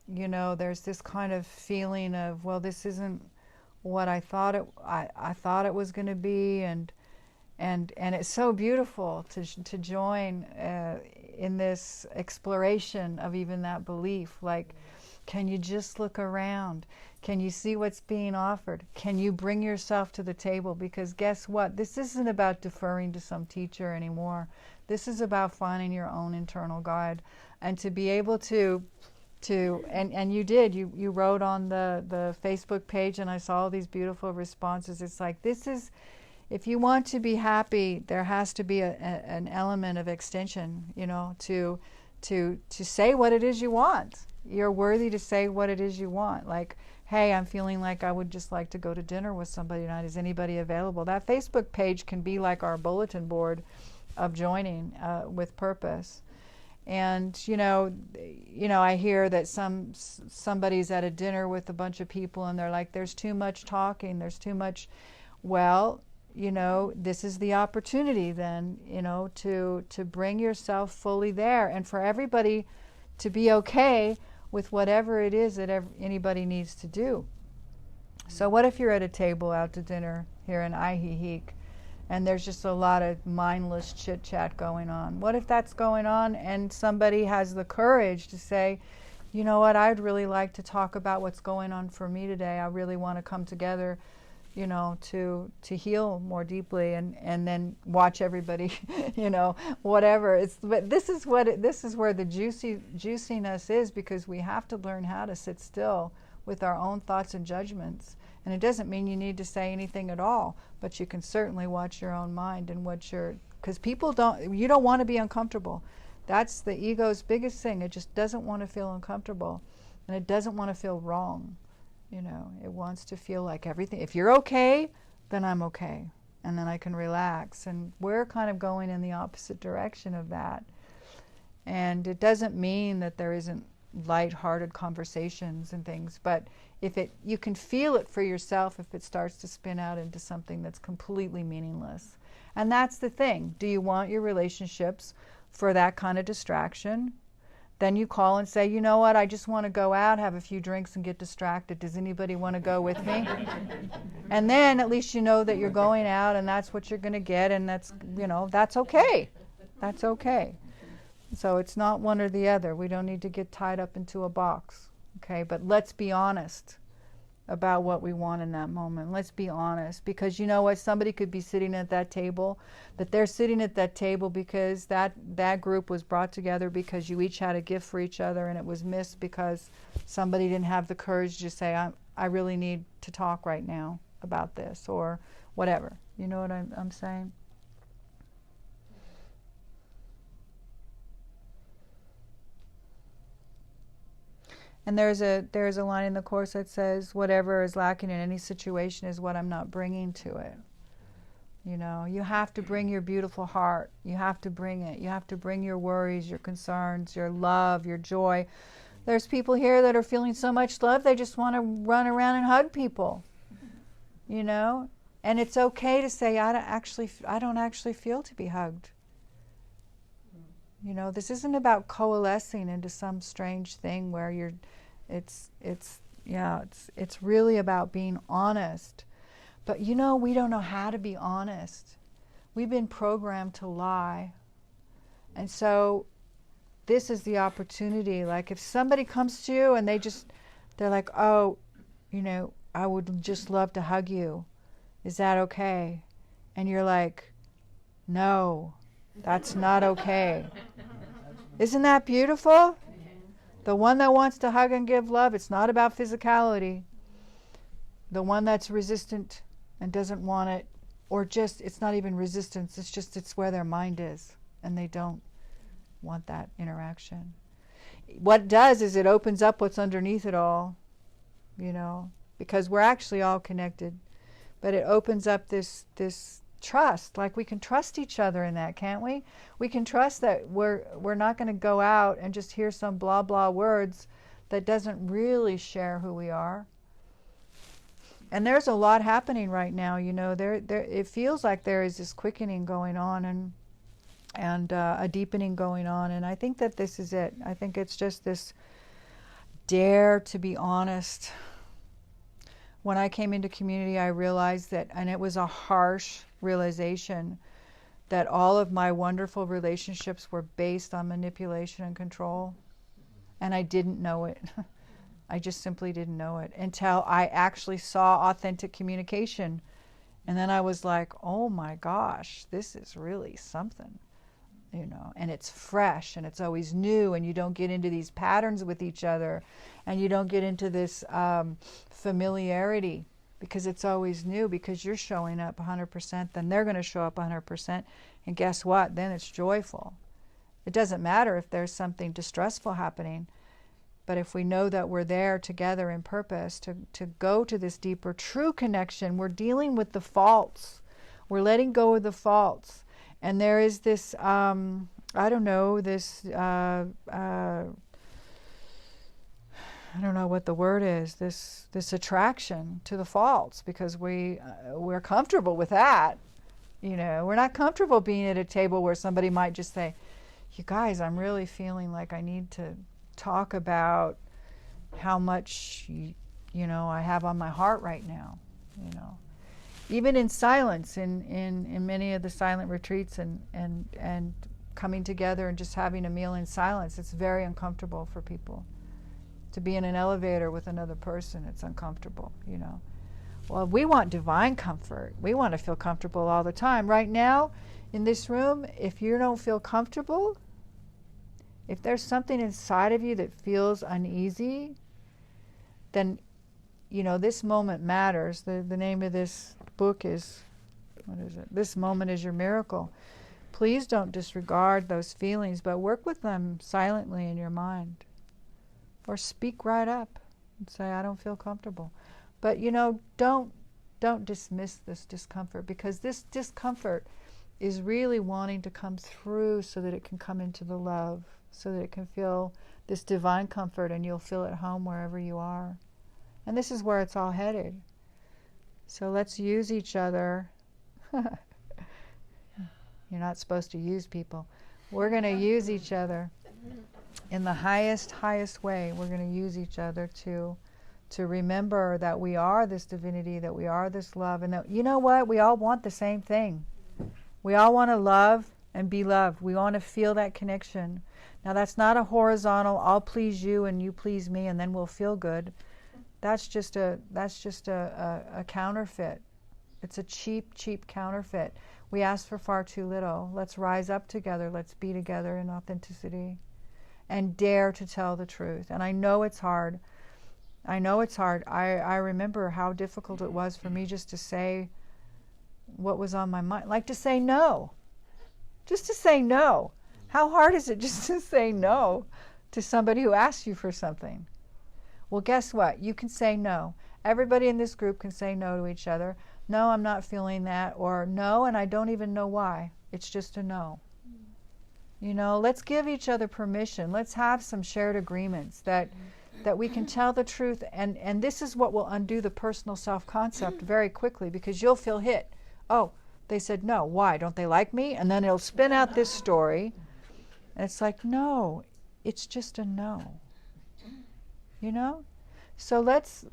there's this kind of feeling of, well, this isn't what I thought it was going to be, and it's so beautiful to join in this exploration of even that belief. Like, Can you just look around? Can you see what's being offered? Can you bring yourself to the table? Because guess what? This isn't about deferring to some teacher anymore. This is about finding your own internal guide. And to be able to and you did, you wrote on the Facebook page, and I saw all these beautiful responses. It's like, this is, if you want to be happy, there has to be an element of extension, you know, to say what it is you want. You're worthy to say what it is you want. Like, hey, I'm feeling like I would just like to go to dinner with somebody tonight. Is anybody available? That Facebook page can be like our bulletin board of joining with purpose. And you know, I hear that somebody's at a dinner with a bunch of people, and they're like, "There's too much talking. There's too much." Well, you know, this is the opportunity then, you know, to bring yourself fully there, and for everybody to be okay with whatever it is that anybody needs to do. So what if you're at a table out to dinner here in Aihiheek, and there's just a lot of mindless chit-chat going on? What if that's going on and somebody has the courage to say, you know what, I'd really like to talk about what's going on for me today. I really want to come together, you know, to heal more deeply, and then watch everybody, you know, whatever. But this is where the juiciness is, because we have to learn how to sit still with our own thoughts and judgments. And it doesn't mean you need to say anything at all, but you can certainly watch your own mind and because you don't want to be uncomfortable. That's the ego's biggest thing. It just doesn't want to feel uncomfortable, and it doesn't want to feel wrong. You know, it wants to feel like everything, if you're okay, then I'm okay, and then I can relax. And we're kind of going in the opposite direction of that. And it doesn't mean that there isn't light-hearted conversations and things, but you can feel it for yourself if it starts to spin out into something that's completely meaningless. And that's the thing. Do you want your relationships for that kind of distraction? Then you call and say, you know what, I just want to go out, have a few drinks, and get distracted. Does anybody want to go with me? And then at least you know that you're going out, and that's what you're going to get, and that's, you know, that's okay. That's okay. So it's not one or the other. We don't need to get tied up into a box, okay? But let's be honest about what we want in that moment. Let's be honest, because you know what? Somebody could be sitting at that table, that they're sitting at that table because that group was brought together because you each had a gift for each other, and it was missed because somebody didn't have the courage to say, I really need to talk right now about this, or whatever. You know what I'm saying? And there's a line in the Course that says, whatever is lacking in any situation is what I'm not bringing to it. You know, you have to bring your beautiful heart. You have to bring it. You have to bring your worries, your concerns, your love, your joy. There's people here that are feeling so much love, they just want to run around and hug people. You know? And it's okay to say, I don't actually feel to be hugged. You know, this isn't about coalescing into some strange thing where it's really about being honest. But you know, we don't know how to be honest. We've been programmed to lie. And so this is the opportunity. Like if somebody comes to you and they're like, oh, you know, I would just love to hug you. Is that okay? And you're like, no, that's not okay. Isn't that beautiful? The one that wants to hug and give love, it's not about physicality. The one that's resistant and doesn't want it, or just, it's not even resistance, it's where their mind is, and they don't want that interaction. What it does is it opens up what's underneath it all, you know, because we're actually all connected. But it opens up this trust. Like we can trust each other in that, can't we? We can trust that we're not going to go out and just hear some blah blah words that doesn't really share who we are. And there's a lot happening right now, you know. There it feels like there is this quickening going on and a deepening going on, and I think that this is it. I think it's just this dare to be honest. When I came into community, I realized that, and it was a harsh realization, that all of my wonderful relationships were based on manipulation and control. And I didn't know it. I just simply didn't know it until I actually saw authentic communication. And then I was like, oh my gosh, this is really something, you know, and it's fresh and it's always new, and you don't get into these patterns with each other, and you don't get into this familiarity, because it's always new, because you're showing up 100%, then they're going to show up 100%, and guess what? Then it's joyful. It doesn't matter if there's something distressful happening, but if we know that we're there together in purpose to go to this deeper, true connection, we're dealing with the faults. We're letting go of the faults. And there is this, I don't know, this, I don't know what the word is, this attraction to the faults, because we're comfortable with that. You know, we're not comfortable being at a table where somebody might just say, you guys, I'm really feeling like I need to talk about how much, you know, I have on my heart right now, you know. Even in silence, in many of the silent retreats and coming together and just having a meal in silence, it's very uncomfortable for people. To be in an elevator with another person, it's uncomfortable, you know. Well, we want divine comfort. We want to feel comfortable all the time. Right now, in this room, if you don't feel comfortable, if there's something inside of you that feels uneasy, then, you know, this moment matters. The name of this book is, what is it? This Moment is Your Miracle. Please don't disregard those feelings, but work with them silently in your mind. Or speak right up and say, I don't feel comfortable. But, you know, don't dismiss this discomfort, because this discomfort is really wanting to come through so that it can come into the love, so that it can feel this divine comfort, and you'll feel at home wherever you are. And this is where it's all headed. So let's use each other. You're not supposed to use people. We're going to use each other in the highest way. We're going to use each other to remember that we are this divinity, that we are this love, and that, you know what, we all want the same thing. We all want to love and be loved. We want to feel that connection. Now, that's not a horizontal, I'll please you and you please me and then we'll feel good. That's just a counterfeit. It's a cheap counterfeit. We ask for far too little. Let's rise up together. Let's be together in authenticity and dare to tell the truth. And I know it's hard. I remember how difficult it was for me just to say what was on my mind. Like to say no. Just to say no. How hard is it just to say no to somebody who asks you for something? Well, guess what? You can say no. Everybody in this group can say no to each other. No, I'm not feeling that. Or no, and I don't even know why. It's just a no. You know, let's give each other permission. Let's have some shared agreements that we can tell the truth. And this is what will undo the personal self-concept very quickly, because you'll feel hit. Oh, they said no. Why? Don't they like me? And then it'll spin out this story. And it's like, no, it's just a no. You know? So let's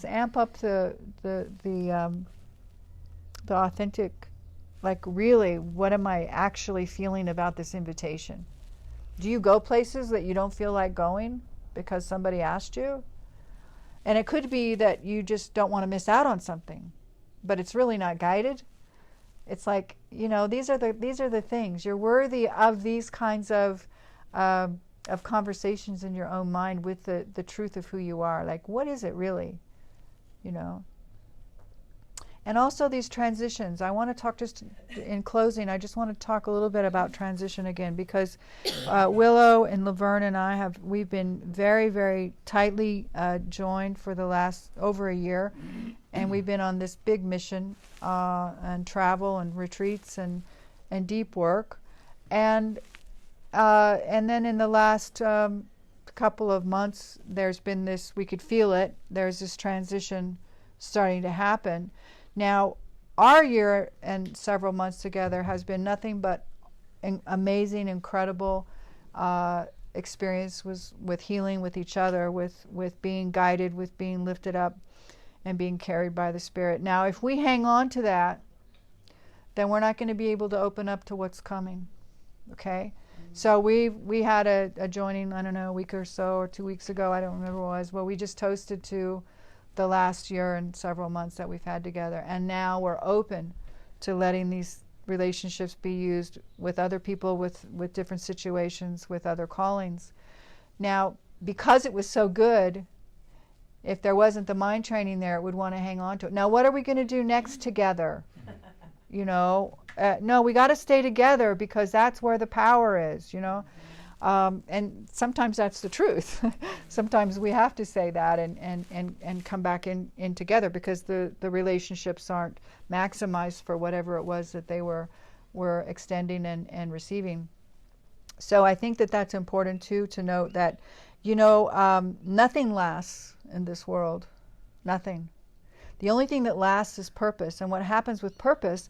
amp up the authentic, like, really, what am I actually feeling about this invitation? Do you go places that you don't feel like going because somebody asked you? And it could be that you just don't want to miss out on something, but it's really not guided. It's like, you know, these are the things. You're worthy of these kinds of conversations in your own mind with the truth of who you are. Like, what is it really? You know? And also these transitions. I want to talk, just in closing, I just want to talk a little bit about transition again, because Willow and Laverne and we've been very, very tightly joined for the last over a year. And we've been on this big mission and travel and retreats and deep work. And then in the last couple of months, there's been this, we could feel it, there's this transition starting to happen. Now, our year and several months together has been nothing but an amazing, incredible experience with healing with each other, with being guided, with being lifted up, and being carried by the Spirit. Now, if we hang on to that, then we're not going to be able to open up to what's coming, okay? So we had a joining, I don't know, a week or so, or 2 weeks ago, I don't remember what it was. Well, we just toasted to the last year and several months that we've had together. And now we're open to letting these relationships be used with other people, with different situations, with other callings. Now, because it was so good, if there wasn't the mind training there, it would want to hang on to it. Now, what are we going to do next together? You know, no, we got to stay together because that's where the power is, you know. And sometimes that's the truth. Sometimes we have to say that and come back in together because the relationships aren't maximized for whatever it was that they were extending and receiving. So I think that that's important too, to note that, you know, nothing lasts in this world. Nothing. The only thing that lasts is purpose. And what happens with purpose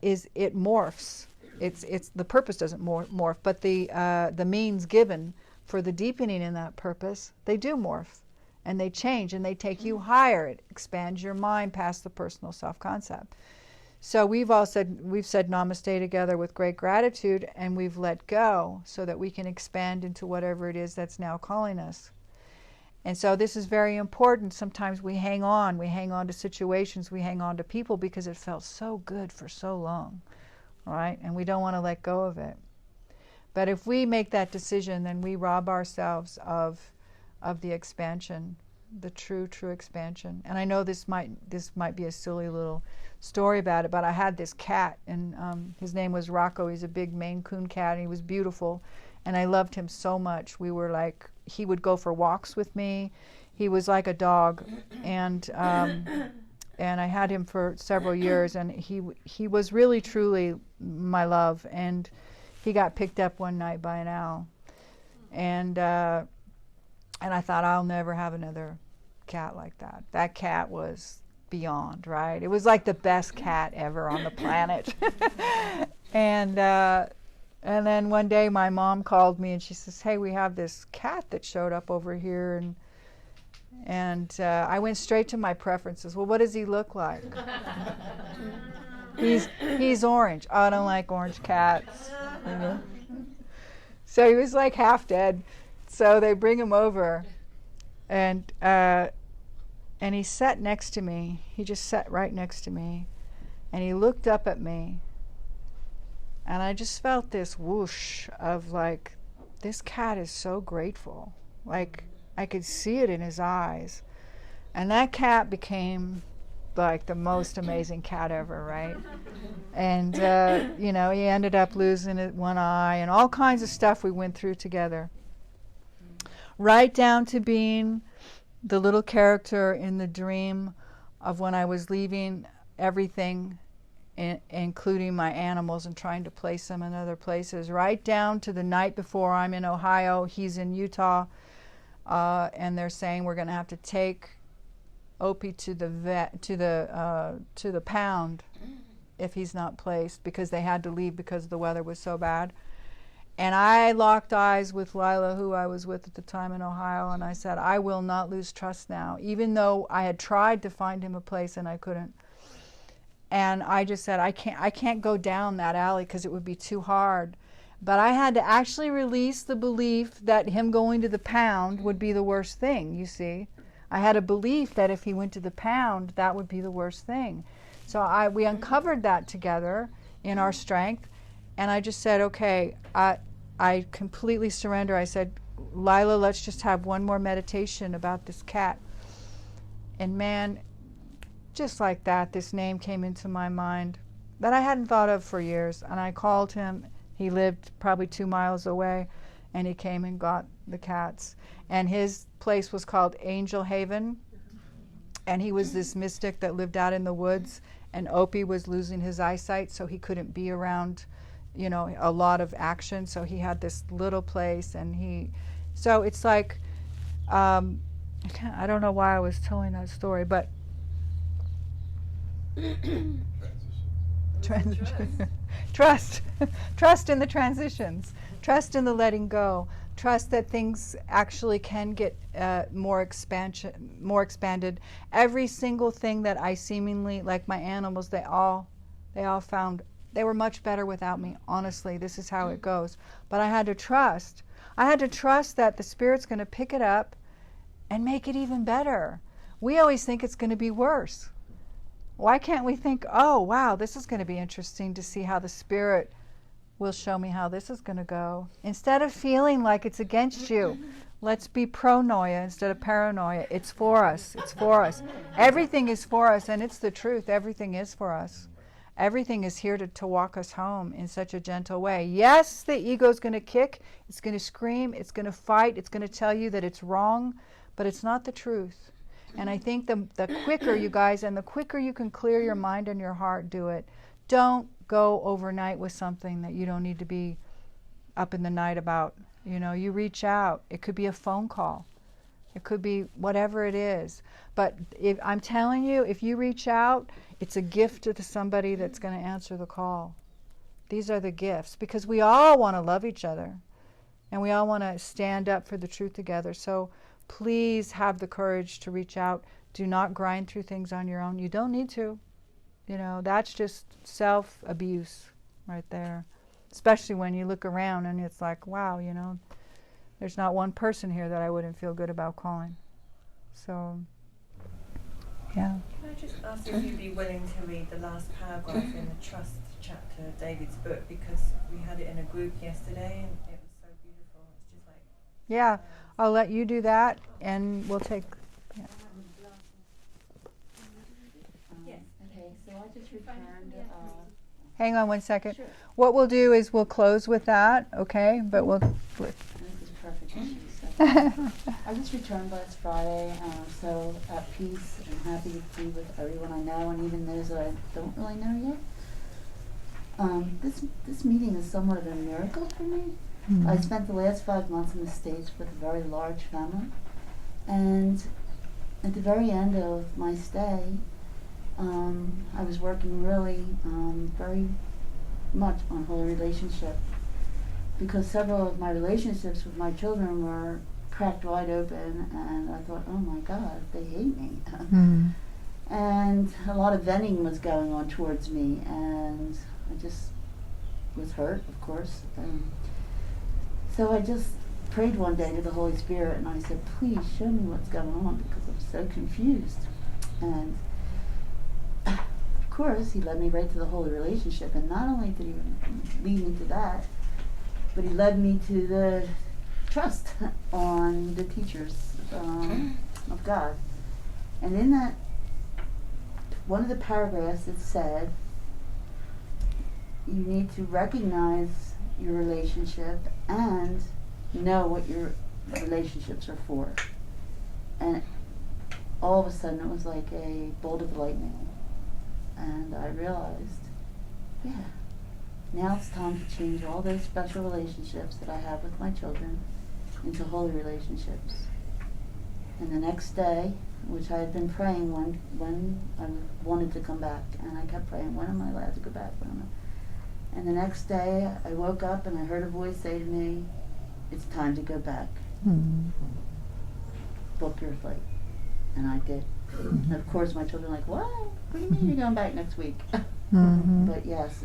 is it morphs. It's the purpose doesn't morph, but the means given for the deepening in that purpose, they do morph, and they change, and they take you higher. It expands your mind past the personal self-concept. So we've said namaste together with great gratitude, and we've let go so that we can expand into whatever it is that's now calling us. And so this is very important. Sometimes we hang on to situations, we hang on to people because it felt so good for so long, right? And we don't want to let go of it. But if we make that decision, then we rob ourselves of the expansion, the true expansion. And I know this might be a silly little story about it, but I had this cat, and his name was Rocco. He's a big Maine Coon cat, and he was beautiful, and I loved him so much. We were like, he would go for walks with me. He was like a dog, and I had him for several years, and he was really truly my love. And he got picked up one night by an owl, and I thought, I'll never have another cat like that. That cat was beyond, right? It was like the best cat ever on the planet. And then one day my mom called me and she says, hey, we have this cat that showed up over here. And I went straight to my preferences. Well, what does he look like? He's orange. Oh, I don't like orange cats. You know? So he was like half dead. So they bring him over, and he sat next to me. He just sat right next to me, and he looked up at me, and I just felt this whoosh of like, this cat is so grateful. Like, I could see it in his eyes. And that cat became like the most amazing cat ever, right? And, you know, he ended up losing one eye and all kinds of stuff we went through together. Right down to being the little character in the dream of when I was leaving everything, including my animals, and trying to place them in other places. Right down to the night before I'm in Ohio, he's in Utah, and they're saying we're going to have to take Opie to the vet, to the pound, if he's not placed, because they had to leave because the weather was so bad. And I locked eyes with Lila, who I was with at the time in Ohio, and I said, I will not lose trust now, even though I had tried to find him a place and I couldn't. And I just said, I can't go down that alley because it would be too hard. But I had to actually release the belief that him going to the pound would be the worst thing, you see. I had a belief that if he went to the pound, that would be the worst thing. So we uncovered that together in our strength. And I just said, okay, I completely surrender. I said, Lila, let's just have one more meditation about this cat. And man, just like that, this name came into my mind that I hadn't thought of for years. And I called him. He lived probably 2 miles away, and he came and got the cats. And his place was called Angel Haven. And he was this mystic that lived out in the woods. And Opie was losing his eyesight, so he couldn't be around, you know, a lot of action. So he had this little place, and so it's like, I don't know why I was telling that story, but trust in the transitions, trust in the letting go, trust that things actually can get more expanded. Every single thing that I seemingly, like my animals, they all found They were much better without me. Honestly, this is how it goes. But I had to trust. I had to trust that the Spirit's going to pick it up and make it even better. We always think it's going to be worse. Why can't we think, oh, wow, this is going to be interesting to see how the Spirit will show me how this is going to go. Instead of feeling like it's against you, let's be pronoia instead of paranoia. It's for us. It's for us. Everything is for us, and it's the truth. Everything is for us. Everything is here to walk us home in such a gentle way. Yes, the ego's going to kick. It's going to scream. It's going to fight. It's going to tell you that it's wrong, but it's not the truth. And I think the quicker, you guys, and the quicker you can clear your mind and your heart, do it. Don't go overnight with something that you don't need to be up in the night about. You know, you reach out. It could be a phone call. It could be whatever it is. But I'm telling you, if you reach out, it's a gift to somebody that's going to answer the call. These are the gifts, because we all want to love each other, and we all want to stand up for the truth together. So please have the courage to reach out. Do not grind through things on your own. You don't need to. You know, that's just self-abuse right there. Especially when you look around and it's like, wow, you know, there's not one person here that I wouldn't feel good about calling. So, yeah. Can I just ask if you'd be willing to read the last paragraph in the Trust chapter of David's book, because we had it in a group yesterday and it was so beautiful. It's just like... Yeah, I'll let you do that, and we'll take... Yeah. Yes. Okay, so I just returned... Hang on one second. Sure. What we'll do is we'll close with that, okay? But we'll... This is perfect. I just returned last Friday, so at peace and happy to be with everyone I know, and even those that I don't really know yet. This meeting is somewhat of a miracle for me. Mm-hmm. I spent the last 5 months in the States with a very large family, and at the very end of my stay, I was working really very much on holy relationship, because several of my relationships with my children were cracked wide open, and I thought, oh my God, they hate me. Mm-hmm. And a lot of venting was going on towards me, and I just was hurt, of course. So I just prayed one day to the Holy Spirit, and I said, please show me what's going on, because I'm so confused. And of course, he led me right to the holy relationship, and not only did he lead me to that, but he led me to the trust on the teachers of God. And in that, one of the paragraphs, it said, you need to recognize your relationship and know what your relationships are for. And all of a sudden it was like a bolt of lightning. And I realized, yeah, now it's time to change all those special relationships that I have with my children into holy relationships. And the next day, which I had been praying when I wanted to come back, and I kept praying, when am I allowed to go back? And the next day, I woke up and I heard a voice say to me, it's time to go back. Mm-hmm. Book your flight. And I did. And of course, my children were like, what? What do you mean you're going back next week? Mm-hmm. But yes,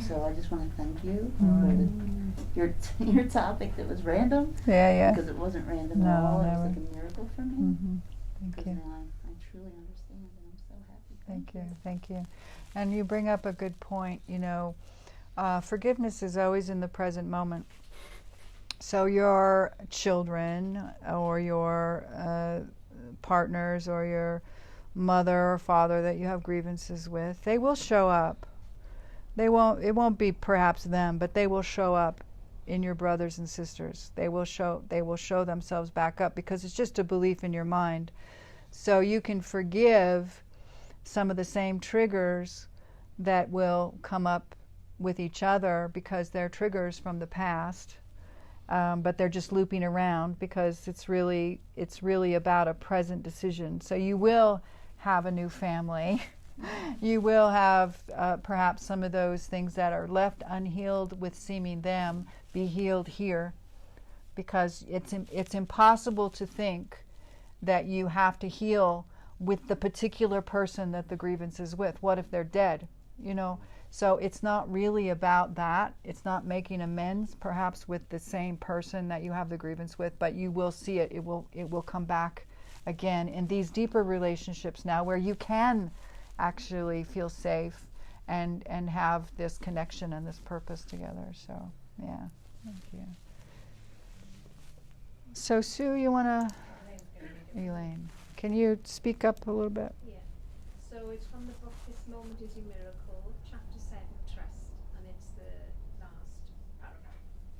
so I just want to thank you for your topic that was random. Yeah. Because it wasn't random No, at all. never. It was like a miracle for me. Mm-hmm. Thank Because you. now I truly understand, and I'm so happy. Thank you. And you bring up a good point. You know, forgiveness is always in the present moment. So your children or your partners or your mother or father that you have grievances with, they will show up. It won't be perhaps them, but they will show up in your brothers and sisters. They will show themselves back up, because it's just a belief in your mind. So you can forgive some of the same triggers that will come up with each other, because they're triggers from the past. But they're just looping around, because it's really about a present decision. So you will have a new family. You will have perhaps some of those things that are left unhealed with seeming them be healed here, because it's impossible to think that you have to heal with the particular person that the grievance is with. What if they're dead? you know. So it's not really about that. It's not making amends, perhaps, with the same person that you have the grievance with, but you will see it. It will come back again in these deeper relationships now, where you can actually feel safe and have this connection and this purpose together. So, yeah, thank you. So, Sue, you want to, Elaine, can you speak up a little bit? Yeah. So it's from the book This Moment Is Your Miracle, chapter 7, Trust, and it's the last paragraph.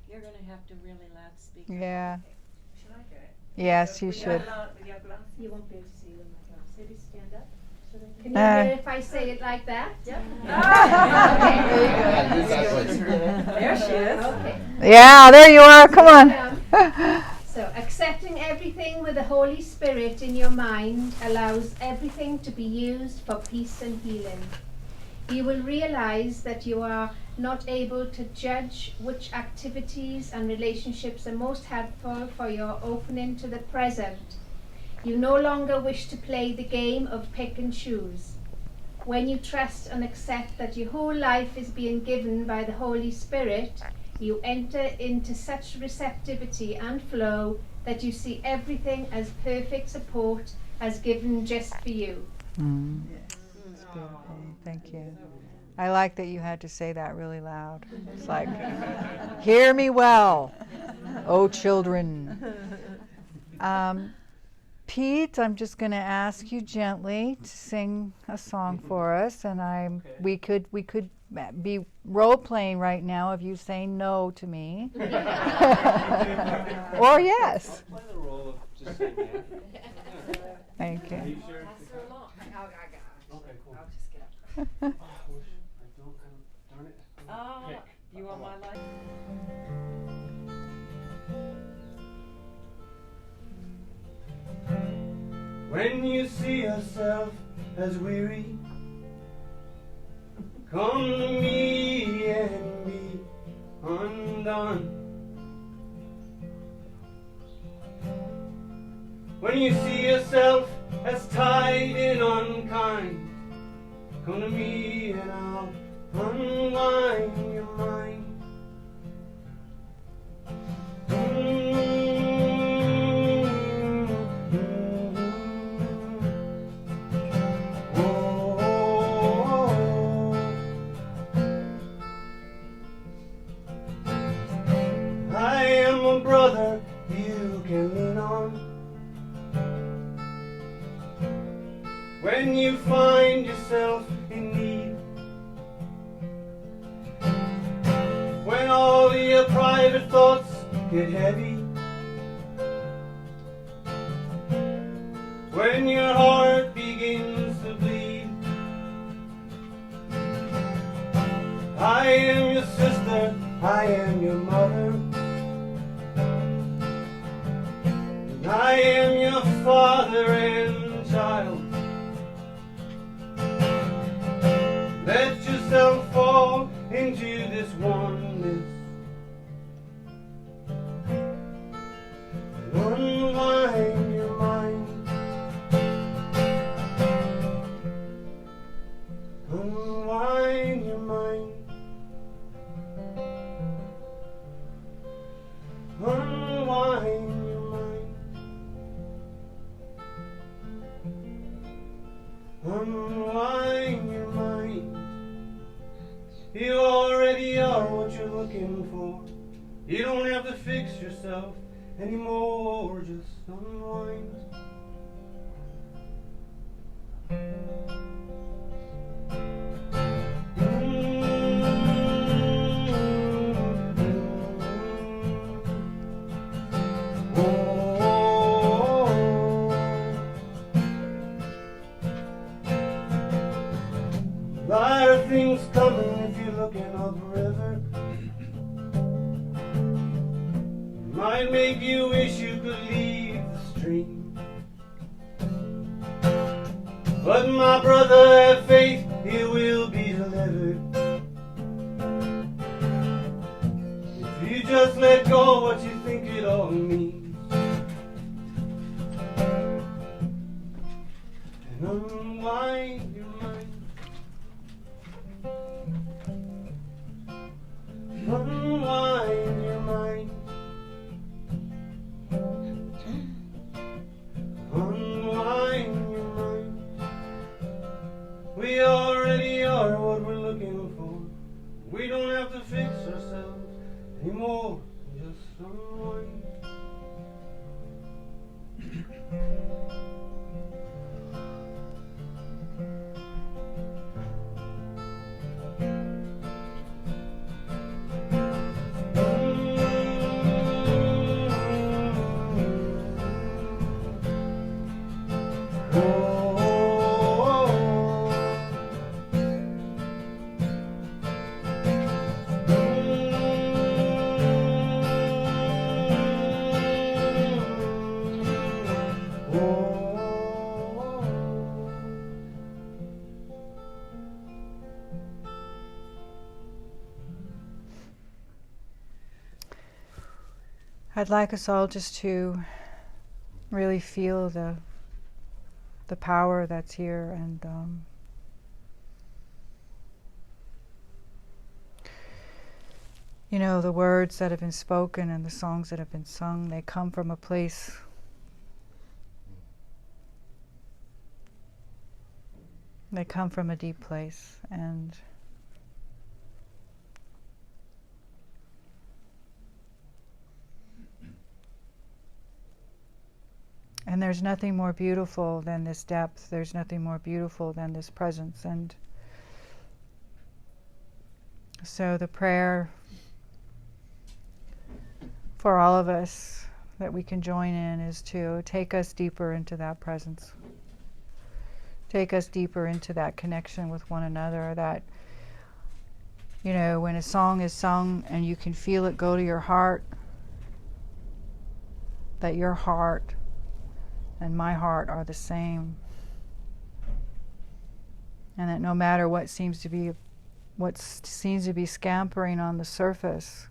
You're going to have to really loud speak. Yeah. Okay. Shall I do it? Yes, you should. With your glasses. You won't be able to see them like that. Maybe stand up. Can you hear if I say it like that? Yep. There she is. Okay. Yeah, there you are. Come on. So, accepting everything with the Holy Spirit in your mind allows everything to be used for peace and healing. You will realize that you are not able to judge which activities and relationships are most helpful for your opening to the present. You no longer wish to play the game of pick and choose. When you trust and accept that your whole life is being given by the Holy Spirit, you enter into such receptivity and flow that you see everything as perfect support as given just for you. That's beautiful. Thank you. I like that you had to say that really loud. It's like, hear me well, oh children. Pete, I'm just going to ask you gently to sing a song for us, and we could be role playing right now of you saying no to me, or yes. I'll play the role of just saying yeah. Thank Are you. you sure? Okay, cool. I'll just get up. Oh, I wish I don't. Darn it. Pick. You want my life? When you see yourself as weary, come to me and be undone. When you see yourself as tight and unkind, come to me and I'll unwind your mind. I am a brother you can lean on when you find yourself in need, when all your private thoughts get heavy, when your heart begins to bleed. I am your sister, I am your mother, and I am your father and child. Let yourself fall into this oneness and unwind your mind. Unwind your mind. Unwind your mind. Unwind your mind. You already are what you're looking for. You don't have to fix yourself anymore. Just unwind. A lot of things coming if you're looking up the river. Might make you wish you could leave the stream. But my brother, have faith, he will be delivered. If you just let go what you think it all means, and unwind your mind. I'd like us all just to really feel the power that's here, and you know, the words that have been spoken and the songs that have been sung, they come from a place they come from a deep place, and there's nothing more beautiful than this depth. There's nothing more beautiful than this presence. And so the prayer for all of us that we can join in is to take us deeper into that presence. Take us deeper into that connection with one another. That, you know, when a song is sung and you can feel it go to your heart, that your heart and my heart are the same, and that no matter what seems to be scampering on the surface,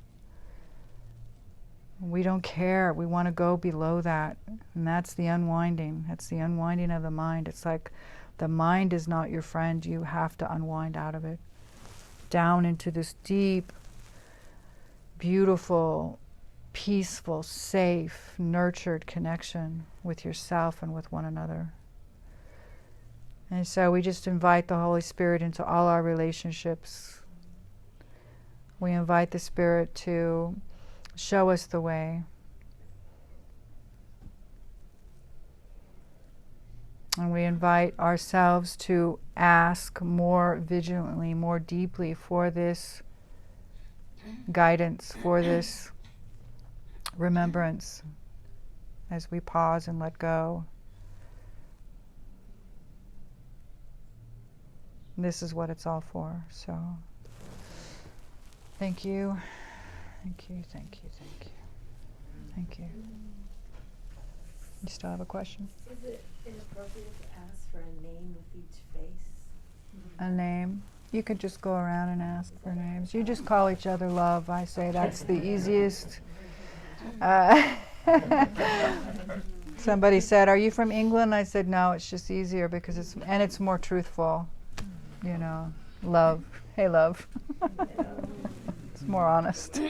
we don't care. We want to go below that, and that's the unwinding. That's the unwinding of the mind. It's like the mind is not your friend. You have to unwind out of it, down into this deep, beautiful, peaceful, safe, nurtured connection with yourself and with one another. And so we just invite the Holy Spirit into all our relationships. We invite the Spirit to show us the way. And we invite ourselves to ask more vigilantly, more deeply for this guidance, for this remembrance as we pause and let go. This is what it's all for. So thank you. Thank you, thank you, thank you. Thank you. You still have a question? Is it inappropriate to ask for a name with each face? A name? You could just go around and ask for names. You just call each other love. I say that's the easiest. Somebody said, "Are you from England?" I said, "No, it's just easier because it's more truthful. You know, love. Hey, love." It's more honest.